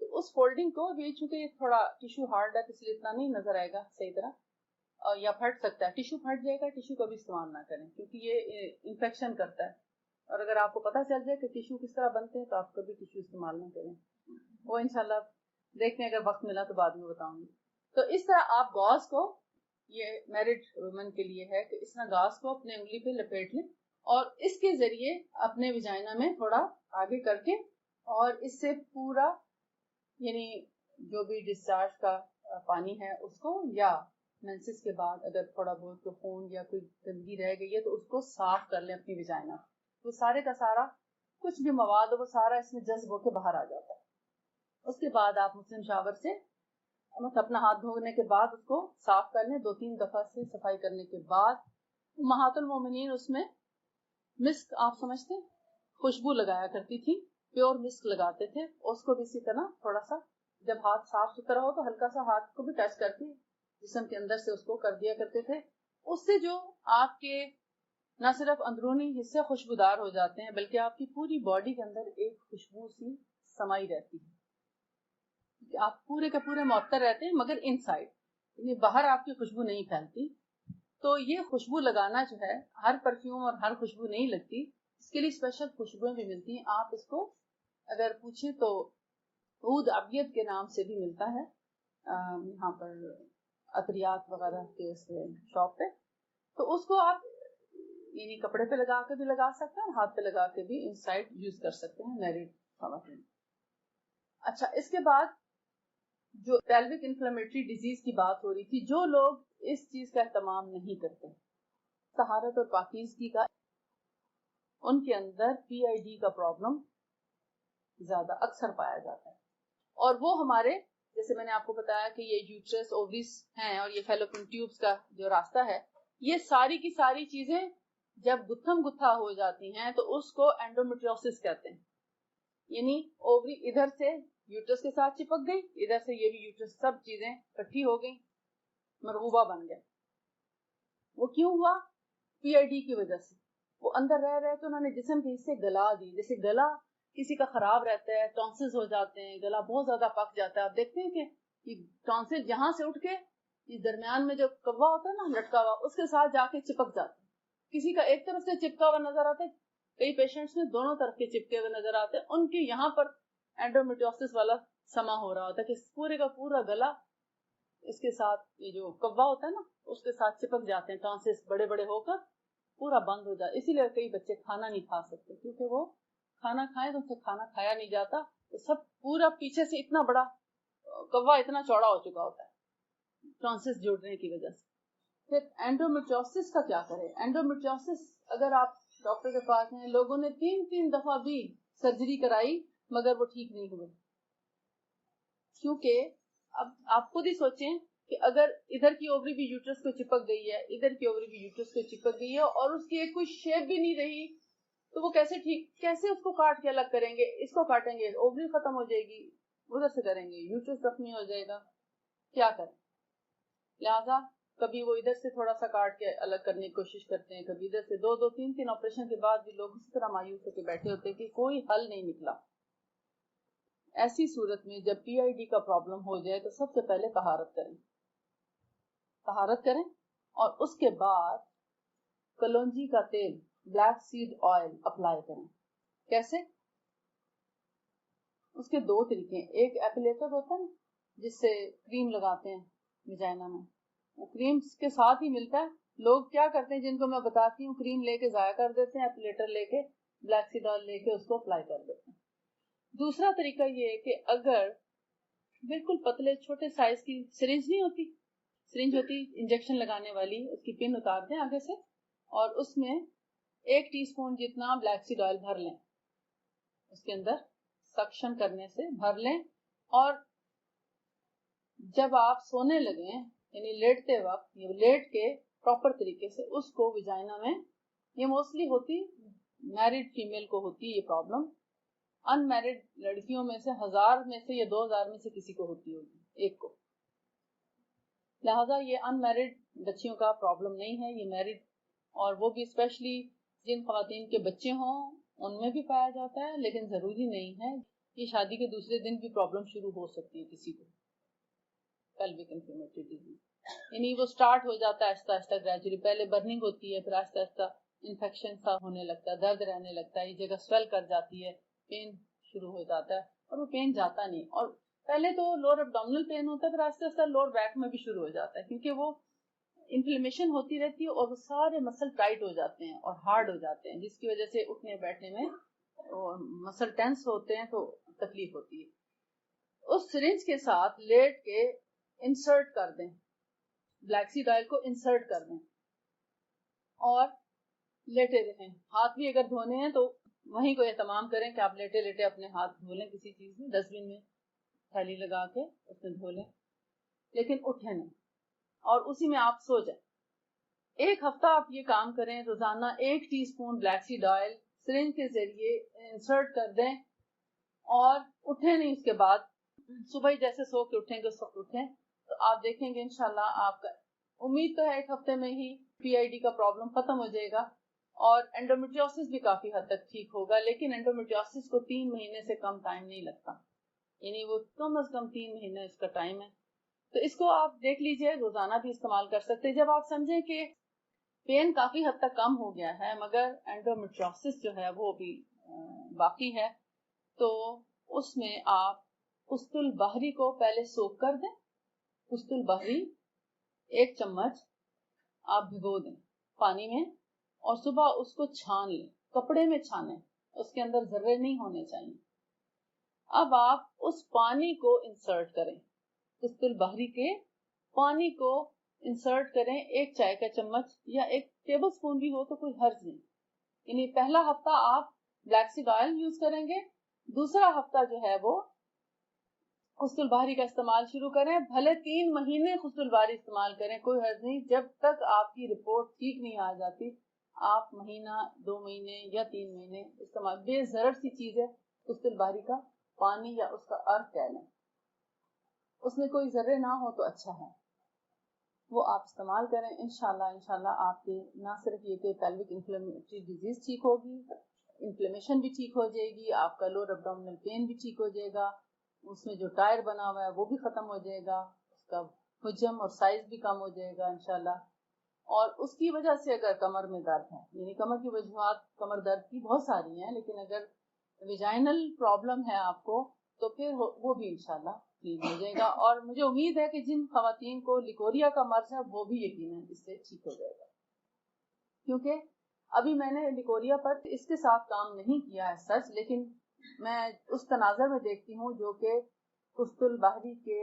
تو اس فولڈنگ کو بھی, چونکہ یہ تھوڑا ٹیشو ہارڈ ہے اس لیے اتنا نہیں نظر آئے گا صحیح طرح, یا پھٹ سکتا ہے, ٹیشو پھٹ جائے گا, ٹیشو کا بھی استعمال نہ کریں کیونکہ یہ انفیکشن کرتا ہے, اور اگر آپ کو پتہ چل جائے کہ ٹیشو کس طرح بنتے ہیں تو آپ کبھی ٹیشو استعمال نہ کریں. وہ انشاءاللہ دیکھتے ہیں اگر وقت ملا تو بعد میں بتاؤں گی. تو اس طرح آپ گاز کو, یہ میرڈ وومن کے لیے ہے کہ اس طرح گاز کو اپنے انگلی پہ لپیٹ لیں اور اس کے ذریعے اپنے ویجائنا میں تھوڑا آگے کر کے, اور اس سے پورا یعنی جو بھی ڈسچارج کا پانی ہے اس کو, یا مینسس کے بعد اگر تھوڑا بہت خون یا کوئی گندگی رہ گئی ہے تو اس کو صاف کر لیں اپنی ویجائنا. وہ سارے کا سارا کچھ بھی مواد ہو وہ سارا اس میں جذب ہو کے باہر آ جاتا ہے. اس کے بعد آپ مسلم شاور سے اپنا ہاتھ دھونے کے بعد اس کو صاف کر لیں, 2-3 دفعہ سے صفائی کرنے کے بعد. امہات المومنین اس میں مسک آپ سمجھتے ہیں, خوشبو لگایا کرتی تھی, پیور مسک لگاتے تھے. اس کو بھی اسی طرح تھوڑا سا جب ہاتھ صاف ستھرا ہو تو ہلکا سا ہاتھ کو بھی ٹچ کرتی جسم کے اندر سے اس کو کر دیا کرتے تھے. اس سے جو آپ کے نہ صرف اندرونی حصے خوشبودار ہو جاتے ہیں بلکہ آپ کی پوری باڈی کے اندر ایک خوشبو سی سمائی رہتی ہے. آپ پورے کے پورے معطر رہتے ہیں مگر ان سائڈ, یعنی باہر آپ کی خوشبو نہیں پھیلتی. تو یہ خوشبو لگانا جو ہے, ہر پرفیوم اور ہر خوشبو نہیں لگتی, اس کے لیے اسپیشل خوشبوئیں بھی ملتی ہیں. آپ اس کو اگر پوچھیں تو عود ابیض کے نام سے بھی ملتا ہے یہاں پر عطریات وغیرہ کے شاپ پہ. تو اس کو آپ یعنی کپڑے پہ لگا کے بھی لگا سکتے ہیں, ہاتھ پہ لگا کے بھی ان سائڈ یوز کر سکتے ہیں میریڈ خواتین. اچھا, اس کے بعد جو پیلوک انفلیمیٹری ڈیزیز کی بات ہو رہی تھی, جو لوگ اس چیز کا اہتمام نہیں کرتے, طہارت اور پاکیزگی کا, ان کے اندر PID کا پرابلم زیادہ اکثر پایا جاتا ہے. اور وہ ہمارے, جیسے میں نے آپ کو بتایا کہ یہ یوٹرس اووریز ہیں اور یہ فیلوپین ٹیوبس کا جو راستہ ہے, یہ ساری کی ساری چیزیں جب گتھم گتھا ہو جاتی ہیں تو اس کو اینڈومیٹریوسس کہتے ہیں. یعنی اووری ادھر سے یوٹرس کے ساتھ چپک گئی, ادھر سے یہ بھی یوٹرس, سب چیزیں اکٹھی ہو گئی, مرغوبہ بن گئے. وہ کیوں ہوا؟ PID کی وجہ سے. وہ اندر رہ رہے تو انہوں نے جسم کے حصے گلا دی. جیسے گلا کسی کا خراب رہتا ہے, ٹونسلز ہو جاتے ہیں, گلا بہت زیادہ پک جاتا ہے. آپ دیکھتے ہیں کہ ٹونسل جہاں سے اٹھ کے درمیان میں جو کوا ہوتا ہے نا لٹکا ہوا, اس کے ساتھ جا کے چپک جاتا ہے. کسی کا ایک طرف سے چپکا ہوا نظر آتا ہے, کئی پیشنٹس میں دونوں طرف کے چپکے ہوئے نظر آتے ہیں. ان کے یہاں پر اینڈومیٹریوسس والا سما ہو رہا ہوتا ہے کہ پورے کا پورا گلا اس کے ساتھ, یہ جو کوا ہوتا ہے نا اس کے ساتھ چپک جاتے ہیں, ٹونسلز بڑے بڑے ہو کر پورا بند ہو جاتا. اسی لیے کئی بچے کھانا نہیں کھا سکتے, کیونکہ وہ کھانا کھائیں تو ان سے کھانا کھایا نہیں جاتا, تو سب پورا پیچھے سے اتنا بڑا کوا اتنا چوڑا ہو چکا ہوتا ہے ٹونسلز جڑنے کی وجہ سے. پھر اینڈومیٹریوسس کا کیا کرے؟ اینڈومیٹریوسس اگر آپ ڈاکٹر کے پاس ہیں, لوگوں نے 3 دفعہ بھی سرجری کرائی مگر وہ ٹھیک نہیں ہوئے. کیونکہ اب آپ خود ہی سوچیں کہ اگر ادھر کی اووری بھی یوٹرس کو چپک گئی ہے, ادھر کی اووری بھی یوٹرس کو چپک گئی ہے, اور اس کی ایک کوئی شیپ بھی نہیں رہی, تو وہ کیسے اس کو کاٹ کے الگ کریں گے؟ اس کو کاٹیں گے اووری ختم ہو جائے گی, ادھر سے کریں گے یوٹرس زخمی ہو جائے گا, کیا کریں؟ لہذا کبھی وہ ادھر سے تھوڑا سا کاٹ کے الگ کرنے کی کوشش کرتے ہیں, کبھی ادھر سے. 2-3 آپریشن کے بعد بھی لوگ اس طرح مایوس ہو کے بیٹھے ہوتے ہیں کہ کوئی حل نہیں نکلا. ایسی صورت میں جب PID کا پرابلم ہو جائے تو سب سے پہلے طہارت کریں اور اس کے بعد کلونجی کا تیل, بلیک سیڈ آئل اپلائی کریں. کیسے؟ اس کے 2 طریقے ہیں. ایک ایپلیٹر ہوتا ہے جس سے کریم لگاتے ہیں ویجائنا میں, وہ کریم کے ساتھ ہی ملتا ہے. لوگ کیا کرتے ہیں جن کو میں بتاتی ہوں کریم لے کے ضائع کر دیتے ہیں, اپلیٹر لے کے بلیک سیڈ آئل لے کے اس کو اپلائی کر دیتے ہیں. دوسرا طریقہ یہ ہے کہ اگر بالکل پتلے چھوٹے سائز کی سرنج نہیں ہوتی, سرنج ہوتی انجیکشن لگانے والی, اس کی پن اتار دیں آگے سے اور اس میں 1 ٹی اسپون جتنا بلیک سیڈ آئل بھر لیں, اس کے اندر سکشن کرنے سے بھر لیں, اور جب آپ سونے لگیں یعنی لیٹتے وقت یہ لیٹ کے پراپر طریقے سے اس کو ویجائنا میں, یہ موسٹلی ہوتی میرڈ فیمیل کو ہوتی ہے یہ پرابلم, ان میرڈ لڑکیوں میں سے 1000 میں سے یا 2000 میں سے کسی کو ہوتی ہوگی ایک کو. لہذا یہ ان میرڈ بچیوں کا پرابلم نہیں ہے, یہ میرڈ, اور وہ بھی اسپیشلی جن خواتین کے بچے ہوں ان میں بھی پایا جاتا ہے, لیکن ضروری نہیں ہے. یہ شادی کے دوسرے دن بھی پرابلم شروع ہو سکتی ہے کسی کو, پیلوک انفلیمیٹری ڈیزیز, یعنی وہ سٹارٹ ہو جاتا ہے آہستہ آہستہ گریجولی, پہلے برننگ ہوتی ہے پھر آہستہ آہستہ انفیکشن سا ہونے لگتا ہے, درد رہنے لگتا ہے, یہ جگہ سویل کر جاتی ہے, پین شروع ہو جاتا ہے, اور وہ پین جاتا نہیں, اور پہلے تو لوور ابڈومینل پین ہوتا ہے, پھر آہستہ آہستہ لوور بیک میں بھی شروع ہو جاتا ہے, کیونکہ وہ انفلیمیشن ہوتی رہتی ہے اور وہ سارے مسل ٹائٹ ہو جاتے ہیں اور ہارڈ ہو جاتے ہیں, جس کی وجہ سے اٹھنے بیٹھنے میں مسل ٹینس ہوتے ہیں تو تکلیف ہوتی ہے. اس سرنج کے ساتھ لیٹ کے انسرٹ کر دیں, بلیک سیڈ آئل کو انسرٹ کر دیں اور لیٹے رہیں. ہاتھ بھی اگر دھونے ہیں تو وہیں کو اہتمام کریں کہ آپ لیٹے لیٹے اپنے ہاتھ دھو لیں کسی چیز میں, ڈسٹ بن میں تھیلی لگا کے اس میں دھو لیں, لیکن اٹھیں نہیں اور اسی میں آپ سو جائیں. 1 ہفتہ آپ یہ کام کریں, روزانہ 1 T spoon black seed oil syringe کے ذریعے انسرٹ کر دیں اور اٹھیں نہیں. اس کے بعد صبح ہی جیسے سو کے اٹھیں گے اس وقت اٹھیں, تو آپ دیکھیں گے انشاءاللہ آپ کا, امید تو ہے 1 ہفتے میں ہی پی آئی ڈی کا پرابلم ختم ہو جائے گا اور انڈومیٹریوسس بھی کافی حد تک ٹھیک ہوگا. لیکن انڈومیٹریوسس کو 3 مہینے سے کم ٹائم نہیں لگتا, یعنی وہ کم از کم 3 مہینے اس کا ٹائم ہے. تو اس کو آپ دیکھ لیجئے, روزانہ بھی استعمال کر سکتے ہیں. جب آپ سمجھیں کہ پین کافی حد تک کم ہو گیا ہے مگر انڈومیٹریوسس جو ہے وہ بھی باقی ہے, تو اس میں آپ قسط البحری کو پہلے سوک کر دیں. قسط البحری 1 چمچ آپ بھگو دیں پانی میں اور صبح اس کو چھان لیں, کپڑے میں چھانیں, اس کے اندر ذرے نہیں ہونے چاہیے. اب آپ اس پانی کو انسرٹ کریں, قسط البحری کے پانی کو انسرٹ کریں, 1 چائے کا چمچ یا 1 ٹیبل سپون بھی ہو تو کوئی حرج نہیں. یعنی پہلا ہفتہ آپ بلیک سیڈ آئل یوز کریں گے, دوسرا ہفتہ جو ہے وہ قسط البحری کا استعمال شروع کریں. بھلے 3 مہینے قسط البحری استعمال کریں, کوئی حرج نہیں. جب تک آپ کی رپورٹ ٹھیک نہیں آ جاتی آپ مہینہ 2 مہینے یا 3 مہینے استعمال, بے ضرر سی چیز ہے قسط البحری کا پانی یا اس کا ارک کہہ لیں, اس میں کوئی ذرے نہ ہو تو اچھا ہے, وہ آپ استعمال کریں. انشاءاللہ آپ کے نہ صرف یہ کہ پیلوک انفلیمیٹری ڈیزیز ٹھیک ہوگی, انفلیمیشن بھی ٹھیک ہو جائے گی, آپ کا لوور ابڈومینل پین بھی ٹھیک ہو جائے گا, اس میں جو ٹائر بنا ہوا ہے وہ بھی ختم ہو جائے گا, اس کا حجم اور سائز بھی کم ہو جائے گا انشاءاللہ. اور اس کی وجہ سے اگر کمر میں درد ہے, یعنی کمر کی وجوہات کمر درد کی بہت ساری ہیں, لیکن اگر ویجائنل پرابلم ہے آپ کو تو پھر وہ بھی انشاءاللہ ٹھیک ہو جائے گا. اور مجھے امید ہے کہ جن خواتین کو لیکوریا کا مرض ہے وہ بھی یقیناً اس سے ٹھیک ہو جائے گا, کیونکہ ابھی میں نے لیکوریا پر اس کے ساتھ کام نہیں کیا ہے سچ, لیکن میں اس تناظر میں دیکھتی ہوں جو کہ قسط البحری کے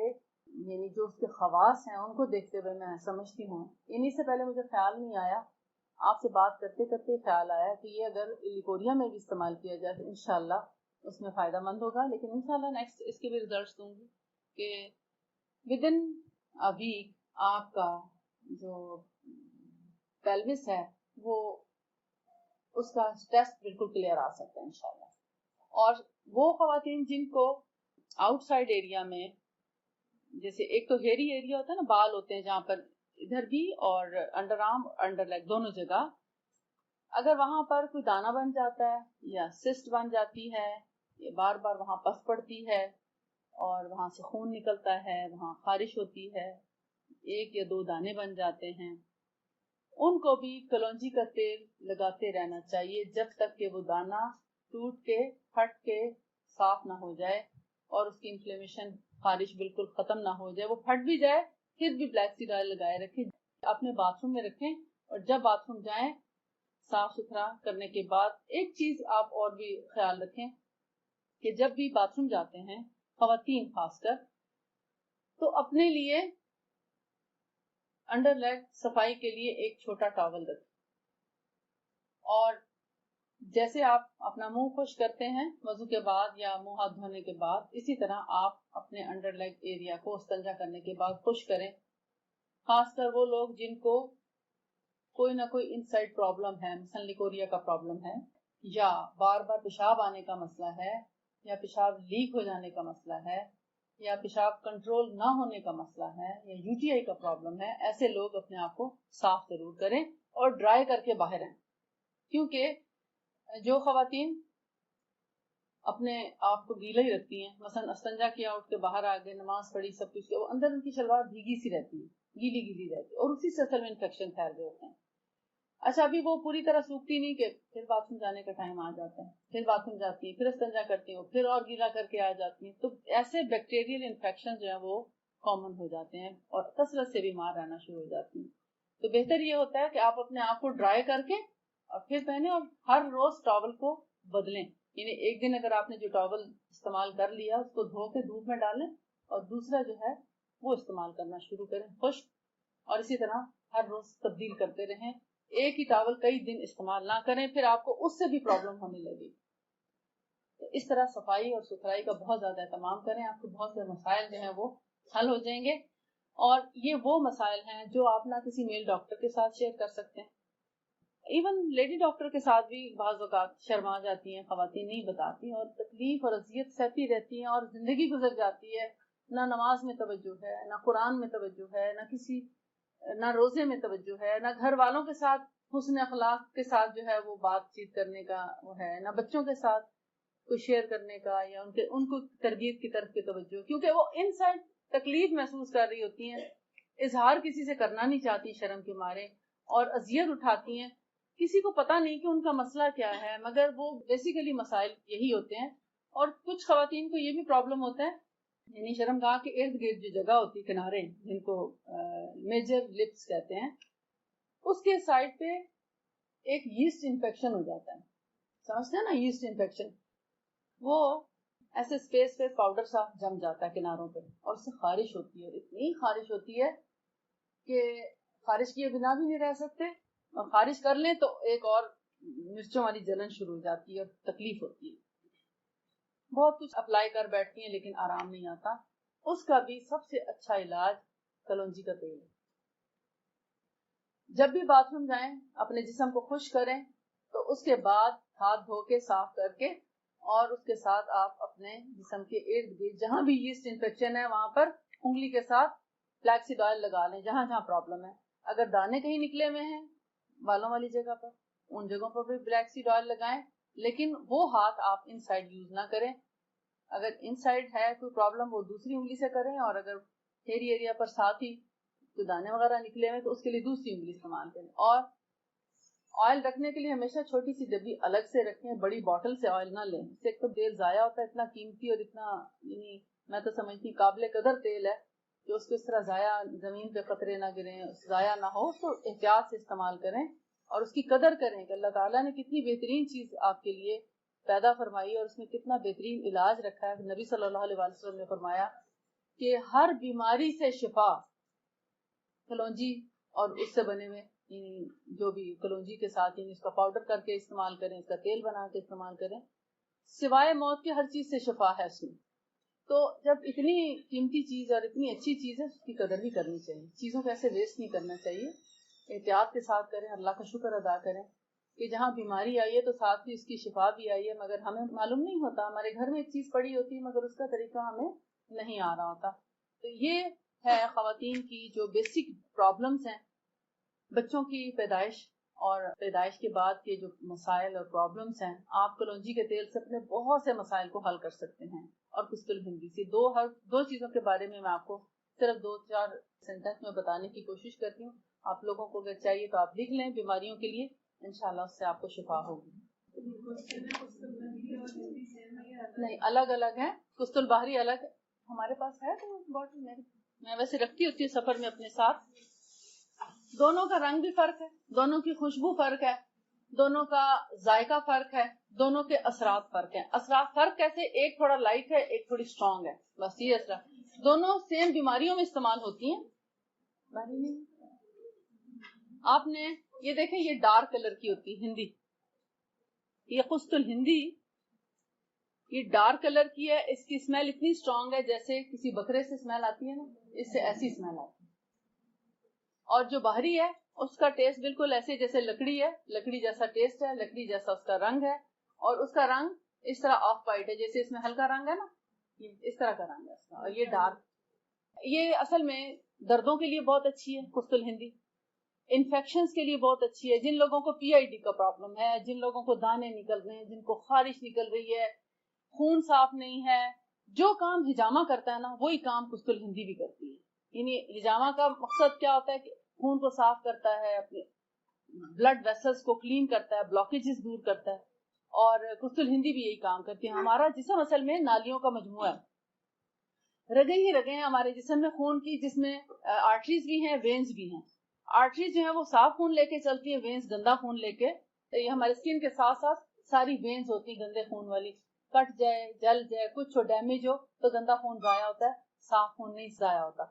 یعنی جو اس کے خواص ہیں ان کو دیکھتے ہوئے میں سمجھتی ہوں. انہی سے پہلے مجھے خیال نہیں آیا, آپ سے بات کرتے کرتے خیال آیا کہ یہ اگر لیکوریا میں بھی استعمال کیا جائے تو انشاءاللہ اس میں فائدہ مند ہوگا. لیکن انشاءاللہ نیکسٹ اس کے بھی ریزلٹس دوں گی کہ ود ان اے ویک آپ کا جو پیلوس ہے وہ اس کا ٹیسٹ بالکل کلیئر آ سکتا ہے انشاءاللہ. اور وہ خواتین جن کو آؤٹ سائڈ ایریا میں, جیسے ایک تو ہیری ایریا ہوتا ہے نا, بال ہوتے ہیں جہاں پر ادھر بھی اور انڈر آرم انڈر لیگ دونوں جگہ, اگر وہاں پر کوئی دانہ بن جاتا ہے یا سسٹ بن جاتی ہے, یا بار بار وہاں پس پڑتی ہے اور وہاں سے خون نکلتا ہے, وہاں خارش ہوتی ہے, 1 یا 2 دانے بن جاتے ہیں, ان کو بھی کلونجی کا تیل لگاتے رہنا چاہیے جب تک کہ وہ دانہ ٹوٹ کے پھٹ کے صاف نہ ہو جائے اور اس کی انفلیمیشن خارش بالکل ختم نہ ہو جائے. وہ پھٹ بھی جائے پھر بھی بلیک سیڈ آئل لگائے رکھیں. اپنے باتھ روم میں رکھیں اور جب باتھ روم جائیں صاف ستھرا کرنے کے بعد ایک چیز آپ اور بھی خیال رکھیں کہ جب بھی باتھ روم جاتے ہیں خواتین خاص کر تو اپنے لیے انڈر لیگ صفائی کے لیے ایک چھوٹا ٹاول رکھیں اور جیسے آپ اپنا منہ خشک کرتے ہیں وضو کے بعد یا منہ ہاتھ دھونے کے بعد اسی طرح آپ اپنے انڈر لیگ ایریا کو استنجا کرنے کے بعد خشک کریں. خاص کر وہ لوگ جن کو کوئی نہ کوئی انسائڈ پرابلم ہے, مثلا لیکوریا کا پرابلم ہے یا بار بار پیشاب آنے کا مسئلہ ہے یا پیشاب لیک ہو جانے کا مسئلہ ہے یا پیشاب کنٹرول نہ ہونے کا مسئلہ ہے یا یو ٹی آئی کا پرابلم ہے, ایسے لوگ اپنے آپ کو صاف ضرور کریں اور ڈرائی کر کے باہر آئیں. کیونکہ جو خواتین اپنے آپ کو گیلا ہی رکھتی ہیں, مثلا استنجا کیا اٹھ کے باہر آ گئے نماز پڑھی سب کچھ, وہ اندر ان کی شلوار بھیگی سی رہتی ہے, گیلی گیلی رہتی ہے اور اسی سے اصل میں انفیکشن پھیل رہے ہوتے ہیں. اچھا ابھی وہ پوری طرح سوکھتی نہیں کہ پھر باتھ روم جانے کا ٹائم آ جاتا ہے, پھر باتھ روم جاتی ہیں, پھر استنجا کرتی ہیں, پھر اور گیلا کر کے آ جاتی ہیں, تو ایسے بیکٹیریل انفیکشن جو ہیں وہ کامن ہو جاتے ہیں اور کثرت سے بیمار رہنا شروع ہو جاتی ہیں. تو بہتر یہ ہوتا ہے کہ آپ اپنے آپ کو ڈرائی کر کے اور پھر پہنے اور ہر روز ٹاول کو بدلیں. یعنی ایک دن اگر آپ نے جو ٹاول استعمال کر لیا اس کو دھو کے دھوپ میں ڈالیں اور دوسرا جو ہے وہ استعمال کرنا شروع کریں خشک, اور اسی طرح ہر روز تبدیل کرتے رہیں. ایک ہی ٹاول کئی دن استعمال نہ کریں, پھر آپ کو اس سے بھی پرابلم ہونے لگے. تو اس طرح صفائی اور ستھرائی کا بہت زیادہ اہتمام کریں, آپ کو بہت سے مسائل جو ہیں وہ حل ہو جائیں گے. اور یہ وہ مسائل ہیں جو آپ نہ کسی میل ڈاکٹر کے ساتھ شیئر کر سکتے ہیں, ایون لیڈی ڈاکٹر کے ساتھ بھی بعض اوقات شرما جاتی ہیں خواتین, نہیں بتاتی اور تکلیف اور اذیت سہتی رہتی ہیں اور زندگی گزر جاتی ہے. نہ نماز میں توجہ ہے, نہ قرآن میں توجہ ہے, نہ روزے میں توجہ ہے, نہ گھر والوں کے ساتھ حسن اخلاق کے ساتھ جو ہے وہ بات چیت کرنے کا وہ ہے, نہ بچوں کے ساتھ کوئی شیئر کرنے کا یا ان کو تربیت کی طرف کی توجہ, کیونکہ وہ ان سائڈ تکلیف محسوس کر رہی ہوتی ہیں, اظہار کسی سے کرنا نہیں چاہتی شرم کے مارے اور اذیت اٹھاتی ہیں. کسی کو پتا نہیں کہ ان کا مسئلہ کیا ہے, مگر وہ بیسیکلی مسائل یہی ہوتے ہیں. اور کچھ خواتین کو یہ بھی پرابلم ہوتا ہے, یعنی شرمگاہ کے ارد گرد جو جگہ ہوتی ہے کنارے جن کو میجر لپس کہتے ہیں, اس کے سائڈ پہ ایک یسٹ انفیکشن ہو جاتا ہے. سمجھتے ہیں نا یسٹ انفیکشن, وہ ایسے اسپیس پہ پاؤڈر سا جم جاتا ہے کناروں پہ اور اس سے خارش ہوتی ہے, اتنی خارش ہوتی ہے کہ خارش کیے بنا بھی نہیں رہ سکتے, اور خارش کر لیں تو ایک اور مرچوں والی جلن شروع ہو جاتی ہے اور تکلیف ہوتی ہے. بہت کچھ اپلائی کر بیٹھتی ہیں لیکن آرام نہیں آتا. اس کا بھی سب سے اچھا علاج کلونجی کا تیل ہے. جب بھی باتھ روم جائیں اپنے جسم کو خشک کریں تو اس کے بعد ہاتھ دھو کے صاف کر کے اور اس کے ساتھ آپ اپنے جسم کے ارد گرد جہاں بھی یسٹ انفیکشن ہے وہاں پر انگلی کے ساتھ فلیکس سیڈ آئل لگا لیں جہاں جہاں پرابلم ہے. اگر دانے کہیں نکلے ہوئے ہیں بالوں والی جگہ پر, ان جگہوں پر بھی بلیک سیڈ آئل لگائیں, لیکن وہ ہاتھ آپ ان سائڈ یوز نہ کریں. اگر ان سائڈ ہے کوئی پرابلم وہ دوسری انگلی سے کریں, اور اگر ہیئر ایریا پر ساتھ ہی کوئی دانے وغیرہ نکلے ہوئے تو اس کے لیے دوسری انگلی استعمال کریں. اور آئل رکھنے کے لیے ہمیشہ چھوٹی سی ڈبی الگ سے رکھیں, بڑی بوٹل سے آئل نہ لیں, اس سے ایک تو تیل ضائع ہوتا ہے, اتنا قیمتی اور اتنا یعنی میں تو سمجھتی ہوں قابل قدر تیل ہے کہ اس کو اس طرح ضائع زمین پہ قطرے نہ گریں, ضائع نہ ہو, تو احتیاط سے استعمال کریں اور اس کی قدر کریں کہ اللہ تعالیٰ نے کتنی بہترین چیز آپ کے لیے پیدا فرمائی اور اس میں کتنا بہترین علاج رکھا ہے. نبی صلی اللہ علیہ وسلم نے فرمایا کہ ہر بیماری سے شفا کلونجی اور اس سے بنے ہوئے جو بھی کلونجی کے ساتھ اس کا پاؤڈر کر کے استعمال کریں, اس کا تیل بنا کے استعمال کریں, سوائے موت کی ہر چیز سے شفا ہے اس میں. تو جب اتنی قیمتی چیز اور اتنی اچھی چیز ہے اس کی قدر بھی کرنی چاہیے, چیزوں کو ایسے ویسٹ نہیں کرنا چاہیے, احتیاط کے ساتھ کریں, اللہ کا شکر ادا کریں کہ جہاں بیماری آئی ہے تو ساتھ ہی اس کی شفا بھی آئی ہے, مگر ہمیں معلوم نہیں ہوتا, ہمارے گھر میں ایک چیز پڑی ہوتی ہے مگر اس کا طریقہ ہمیں نہیں آ رہا ہوتا. تو یہ ہے خواتین کی جو بیسک پرابلمز ہیں, بچوں کی پیدائش اور پیدائش کے بعد کے جو مسائل اور پرابلمز ہیں. آپ کلونجی کے تیل سے اپنے بہت سے مسائل کو حل کر سکتے ہیں. اور کستل ہندی سے دو چیزوں کے بارے میں آپ کو صرف 2-4 سینٹنس میں بتانے کی کوشش کرتی ہوں. آپ لوگوں کو اگر چاہیے تو آپ لکھ لیں بیماریوں کے لیے, انشاءاللہ اس سے آپ کو شفا ہوگی. نہیں, الگ الگ ہیں, کستل باہری الگ ہمارے پاس ہے تو بوٹل میں میں ویسے رکھتی ہوتی ہوں سفر میں اپنے ساتھ. دونوں کا رنگ بھی فرق ہے, دونوں کی خوشبو فرق ہے, دونوں کا ذائقہ فرق ہے, دونوں کے اثرات فرق ہیں. اثرات فرق کیسے؟ ایک تھوڑا لائٹ ہے, ایک تھوڑی اسٹرانگ ہے, بس یہ اثرات. دونوں سیم بیماریوں میں استعمال ہوتی ہیں. آپ نے یہ دیکھیں, یہ ڈارک کلر کی ہوتی ہے ہندی, یہ قسط الہندی یہ ڈارک کلر کی ہے. اس کی اسمیل اتنی اسٹرانگ ہے جیسے کسی بکرے سے اسمیل آتی ہے نا, اس سے ایسی اسمیل آتی ہے. اور جو باہری ہے اس کا ٹیسٹ بالکل ایسے جیسے لکڑی ہے, لکڑی جیسا ٹیسٹ ہے, لکڑی جیسا اس کا رنگ ہے, اور اس کا رنگ اس طرح آف وائٹ ہے, جیسے اس میں ہلکا رنگ ہے نا, اس طرح کا رنگ ہے اس کا. اور یہ ڈارک, یہ اصل میں دردوں کے لیے بہت اچھی ہے قسط الہندی, انفیکشنز کے لیے بہت اچھی ہے. جن لوگوں کو PID کا پرابلم ہے, جن لوگوں کو دانے نکل رہے ہیں, جن کو خارش نکل رہی ہے, خون صاف نہیں ہے, جو کام ہجامہ کرتا ہے نا وہی کام قسط الہندی بھی کرتی ہے. یعنی ہجامہ کا مقصد کیا ہوتا ہے کہ خون کو صاف کرتا ہے, اپنے بلڈ ویسلز کو کلین کرتا ہے, بلاکیجز دور کرتا ہے, اور قسط الہندی بھی یہی کام کرتی ہے. ہمارا جسم اصل میں نالیوں کا مجموعہ ہے, رگیں ہی رگیں ہیں ہمارے جسم میں خون کی, جس میں آرٹریز بھی ہیں, وینز بھی ہیں. آرٹریز جو ہیں وہ صاف خون لے کے چلتی ہیں, وینز گندا خون لے کے. یہ ہمارے اسکن کے ساتھ ساتھ ساری وینز ہوتی ہیں گندے خون والی, کٹ جائے, جل جائے, کچھ ہو, ڈیمیج ہو تو گندا خون ضائع ہوتا ہے, صاف خون نہیں ضائع ہوتا.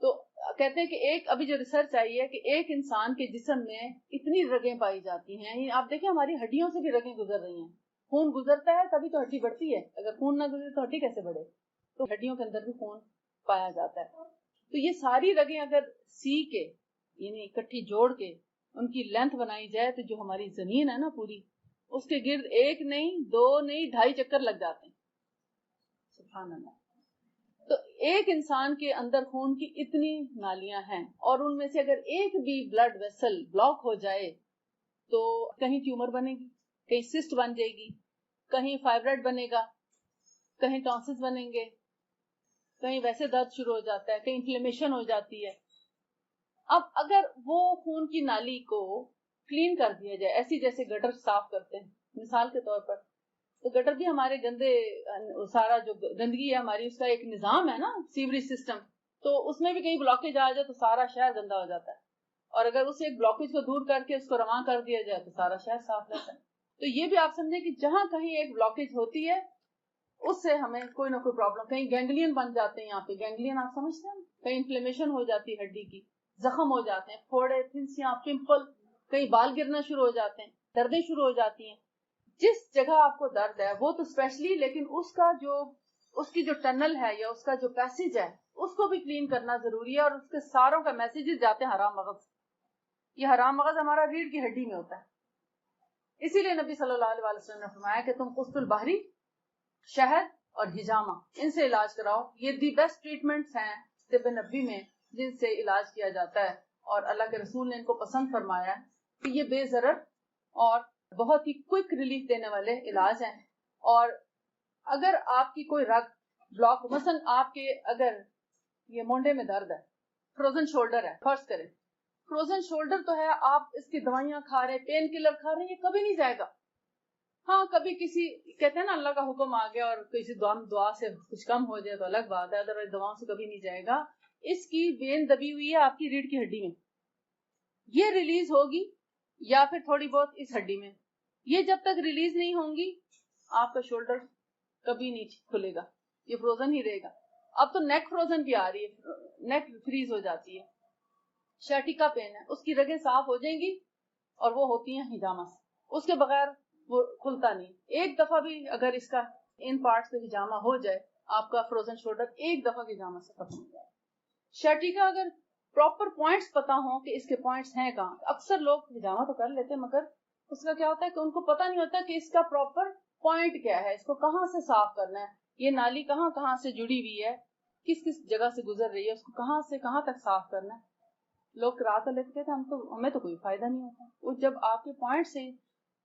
تو کہتے ہیں کہ ایک ابھی جو ریسرچ آئی ہے کہ ایک انسان کے جسم میں اتنی رگیں پائی جاتی ہیں. آپ دیکھیں ہماری ہڈیوں سے بھی رگیں گزر رہی ہیں, خون گزرتا ہے تبھی تو ہڈی بڑھتی ہے, اگر خون نہ گزرے تو ہڈی کیسے بڑھے؟ تو ہڈیوں کے اندر بھی خون پایا جاتا ہے. تو یہ ساری رگیں اگر سی کے یعنی اکٹھی جوڑ کے ان کی لینتھ بنائی جائے تو جو ہماری زمین ہے نا پوری, اس کے گرد ایک نہیں, دو نہیں, 2.5 چکر لگ جاتے ہیں. سبحان اللہ. تو ایک انسان کے اندر خون کی اتنی نالیاں ہیں, اور ان میں سے اگر ایک بھی بلڈ ویسل بلاک ہو جائے تو کہیں ٹیومر بنے گی, کہیں سسٹ بن جائے گی, کہیں فائبرائڈ بنے گا, کہیں ٹانسلز بنیں گے, کہیں ویسے درد شروع ہو جاتا ہے, کہیں انفلیمیشن ہو جاتی ہے. اب اگر وہ خون کی نالی کو کلین کر دیا جائے, ایسی جیسے گٹر صاف کرتے ہیں مثال کے طور پر, تو گٹر بھی ہمارے گندے, سارا جو گندگی ہے ہماری اس کا ایک نظام ہے نا, سیوریج سسٹم, تو اس میں بھی کہیں بلاکیج آ جائے تو سارا شہر گندا ہو جاتا ہے, اور اگر اس ایک بلاکیج کو دور کر کے اس کو رواں کر دیا جائے تو سارا شہر صاف رہتا ہے. تو یہ بھی آپ سمجھیں کہ جہاں کہیں ایک بلاکیج ہوتی ہے اس سے ہمیں کوئی نہ کوئی پرابلم, کہیں گینگلین بن جاتے ہیں, یہاں پہ گینگلین آپ سمجھتے ہیں, کہیں انفلیمیشن ہو جاتی ہے ہڈی کی, زخم ہو جاتے ہیں, پھوڑے, پھنسیاں, پمپل, کہیں بال گرنا شروع ہو جاتے ہیں, دردیں شروع ہو جاتی ہیں. جس جگہ آپ کو درد ہے وہ تو اسپیشلی, لیکن اس کی جو ٹنل ہے یا اس کا جو پیسج ہے اس کو بھی کلین کرنا ضروری ہے, اور اس کے ساروں کا میسیجز جاتے ہیں حرام مغز. یہ حرام مغز ہمارا ریڑھ کی ہڈی میں ہوتا ہے. اسی لیے نبی صلی اللہ علیہ وسلم نے فرمایا کہ تم قسط البحری, شہد اور ہجامہ, ان سے علاج کراؤ. یہ دی بیسٹ ٹریٹمنٹس ہیں طب نبی میں جن سے علاج کیا جاتا ہے, اور اللہ کے رسول نے ان کو پسند فرمایا کہ یہ بے ضرر اور بہت ہی کوئک ریلیف دینے والے علاج ہیں. اور اگر آپ کی کوئی رگ بلاک, مثلا آپ کے اگر یہ مونڈے میں درد ہے, فروزن شولڈر ہے, فرض کریں فروزن شولڈر تو ہے, آپ اس کی دوائیاں کھا رہے, پین کلر کھا رہے ہیں, یہ کبھی نہیں جائے گا. ہاں کبھی کسی کہتے ہیں نا اللہ کا حکم آ گیا اور کسی دعا سے کچھ کم ہو جائے تو الگ بات ہے, ادروائز دواؤں سے کبھی نہیں جائے گا. اس کی وین دبی ہوئی ہے آپ کی ریڑھ کی ہڈی میں, یہ ریلیز ہوگی, یا پھر تھوڑی بہت اس ہڈی میں, یہ جب تک ریلیز نہیں ہوں گی آپ کا شولڈر کبھی نہیں کھلے گا, یہ فروزن ہی رہے گا. اب تو نیک فروزن بھی آ رہی ہے, نیک فریز ہو جاتی ہے, شیٹیکا پین ہے, اس کی رگیں صاف ہو جائیں گی اور وہ ہوتی ہیں ہجامہ سے, اس کے بغیر وہ کھلتا نہیں. ایک دفعہ بھی اگر اس کا ان پارٹ سے ہجامہ ہو جائے, آپ کا فروزن شولڈر ایک دفعہ ہجامہ سے ختم ہو جائے. شیٹیکا اگر پراپر پوائنٹس پتا ہوں کہ اس کے پوائنٹس ہیں کہاں, اکثر لوگ ہجامہ تو کر لیتے مگر اس کا کیا ہوتا ہے کہ ان کو پتا نہیں ہوتا کہ اس کا پراپر پوائنٹ کیا ہے, اس کو کہاں سے صاف کرنا ہے, یہ نالی کہاں کہاں سے جڑی ہوئی ہے, کس کس جگہ سے گزر رہی ہے, اس کو کہاں سے کہاں تک صاف کرنا ہے. لوگ کرا تو لیتے تھے, ہمیں تو کوئی فائدہ نہیں ہوتا. وہ جب آپ کے پوائنٹ سے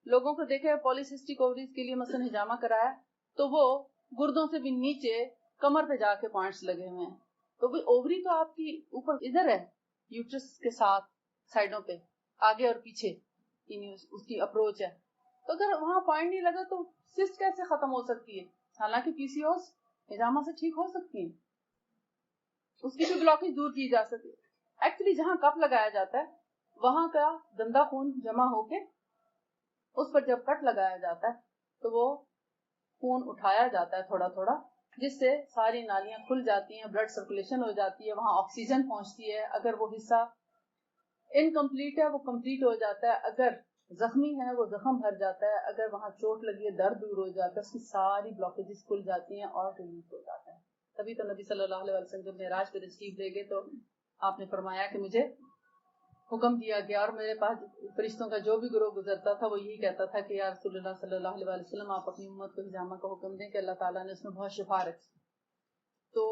لوگوں کو دیکھے پالیسسٹک اووریز کے لیے مثلا ہجامہ کرایا تو وہ گردوں سے بھی نیچے کمر پہ جا کے پوائنٹس لگے ہوئے ہیں, تو وہ اووری تو آپ کی اوپر ادھر ہے, یوٹرس کے ساتھ سائڈوں پہ آگے اور پیچھے اس کی اپروچ ہے. تو اگر وہاں پوائنٹ نہیں لگا تو سسٹ کیسے ختم ہو سکتی ہے, حالانکہ PCOS ہجامہ سے ٹھیک ہو سکتی ہیں. اس کی بھی بلاکیج دور کی جا سکے. ایکچولی جہاں کپ لگایا جاتا ہے وہاں کا گندا خون جمع ہو کے اس پر جب کٹ لگایا جاتا ہے تو وہ خون اٹھایا جاتا ہے تھوڑا تھوڑا، جس سے ساری نالیاں کھل جاتی ہیں، بلڈ سرکولیشن ہو جاتی ہے، وہاں آکسیجن پہنچتی ہے. اگر وہ حصہ انکمپلیٹ ہے وہ کمپلیٹ ہو جاتا ہے، اگر زخمی ہے وہ زخم بھر جاتا ہے، اگر وہاں چوٹ لگی ہے درد دور ہو جاتا ہے، اس کی ساری بلاکیجز کھل جاتی ہیں اور ریلیف ہو جاتا ہے. تبھی تو نبی صلی اللہ علیہ وسلم جب معراج پہ تشریف لے گئے تو آپ نے فرمایا کہ مجھے حکم دیا گیا، اور میرے پاس فرشتوں کا جو بھی گروہ گزرتا تھا وہ یہی کہتا تھا کہ یا رسول اللہ صلی اللہ علیہ وسلم آپ اپنی امت کو حجامہ کا حکم دیں کہ اللہ تعالیٰ نے اس میں بہت شفا رکھی. تو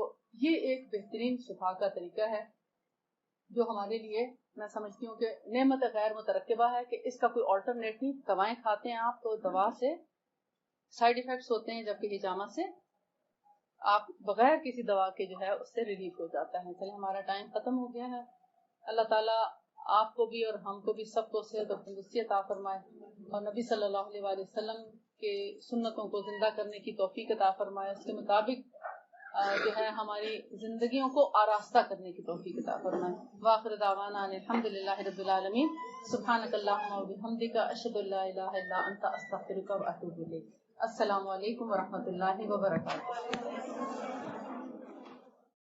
یہ ایک بہترین شفا کا طریقہ ہے جو ہمارے لیے میں سمجھتی ہوں کہ نعمت غیر مترکبہ ہے، کہ اس کا کوئی آلٹرنیٹ نہیں. دوائیں کھاتے ہیں آپ تو دوا سے سائیڈ ایفیکٹس ہوتے ہیں، جبکہ حجامہ سے آپ بغیر کسی دوا کے جو ہے اس سے ریلیف ہو جاتا ہے. چلے ہمارا ٹائم ختم ہو گیا ہے. اللہ تعالیٰ آپ کو بھی اور ہم کو بھی سب کو صحت اور تندرستی عطا فرمائے، اور نبی صلی اللہ علیہ وآلہ وسلم کے سنتوں کو زندہ کرنے کی توفیق عطا فرمائے، اس کے مطابق جو ہے ہماری زندگیوں کو آراستہ کرنے کی توفیق عطا فرمائے. وآخر دعوانا ان الحمد للہ رب العالمین. سبحانک اللہم وبحمدک، اشہد ان لا الہ الا انت، استغفرک واتوب الیک. السلام علیکم ورحمۃ اللہ وبرکاتہ.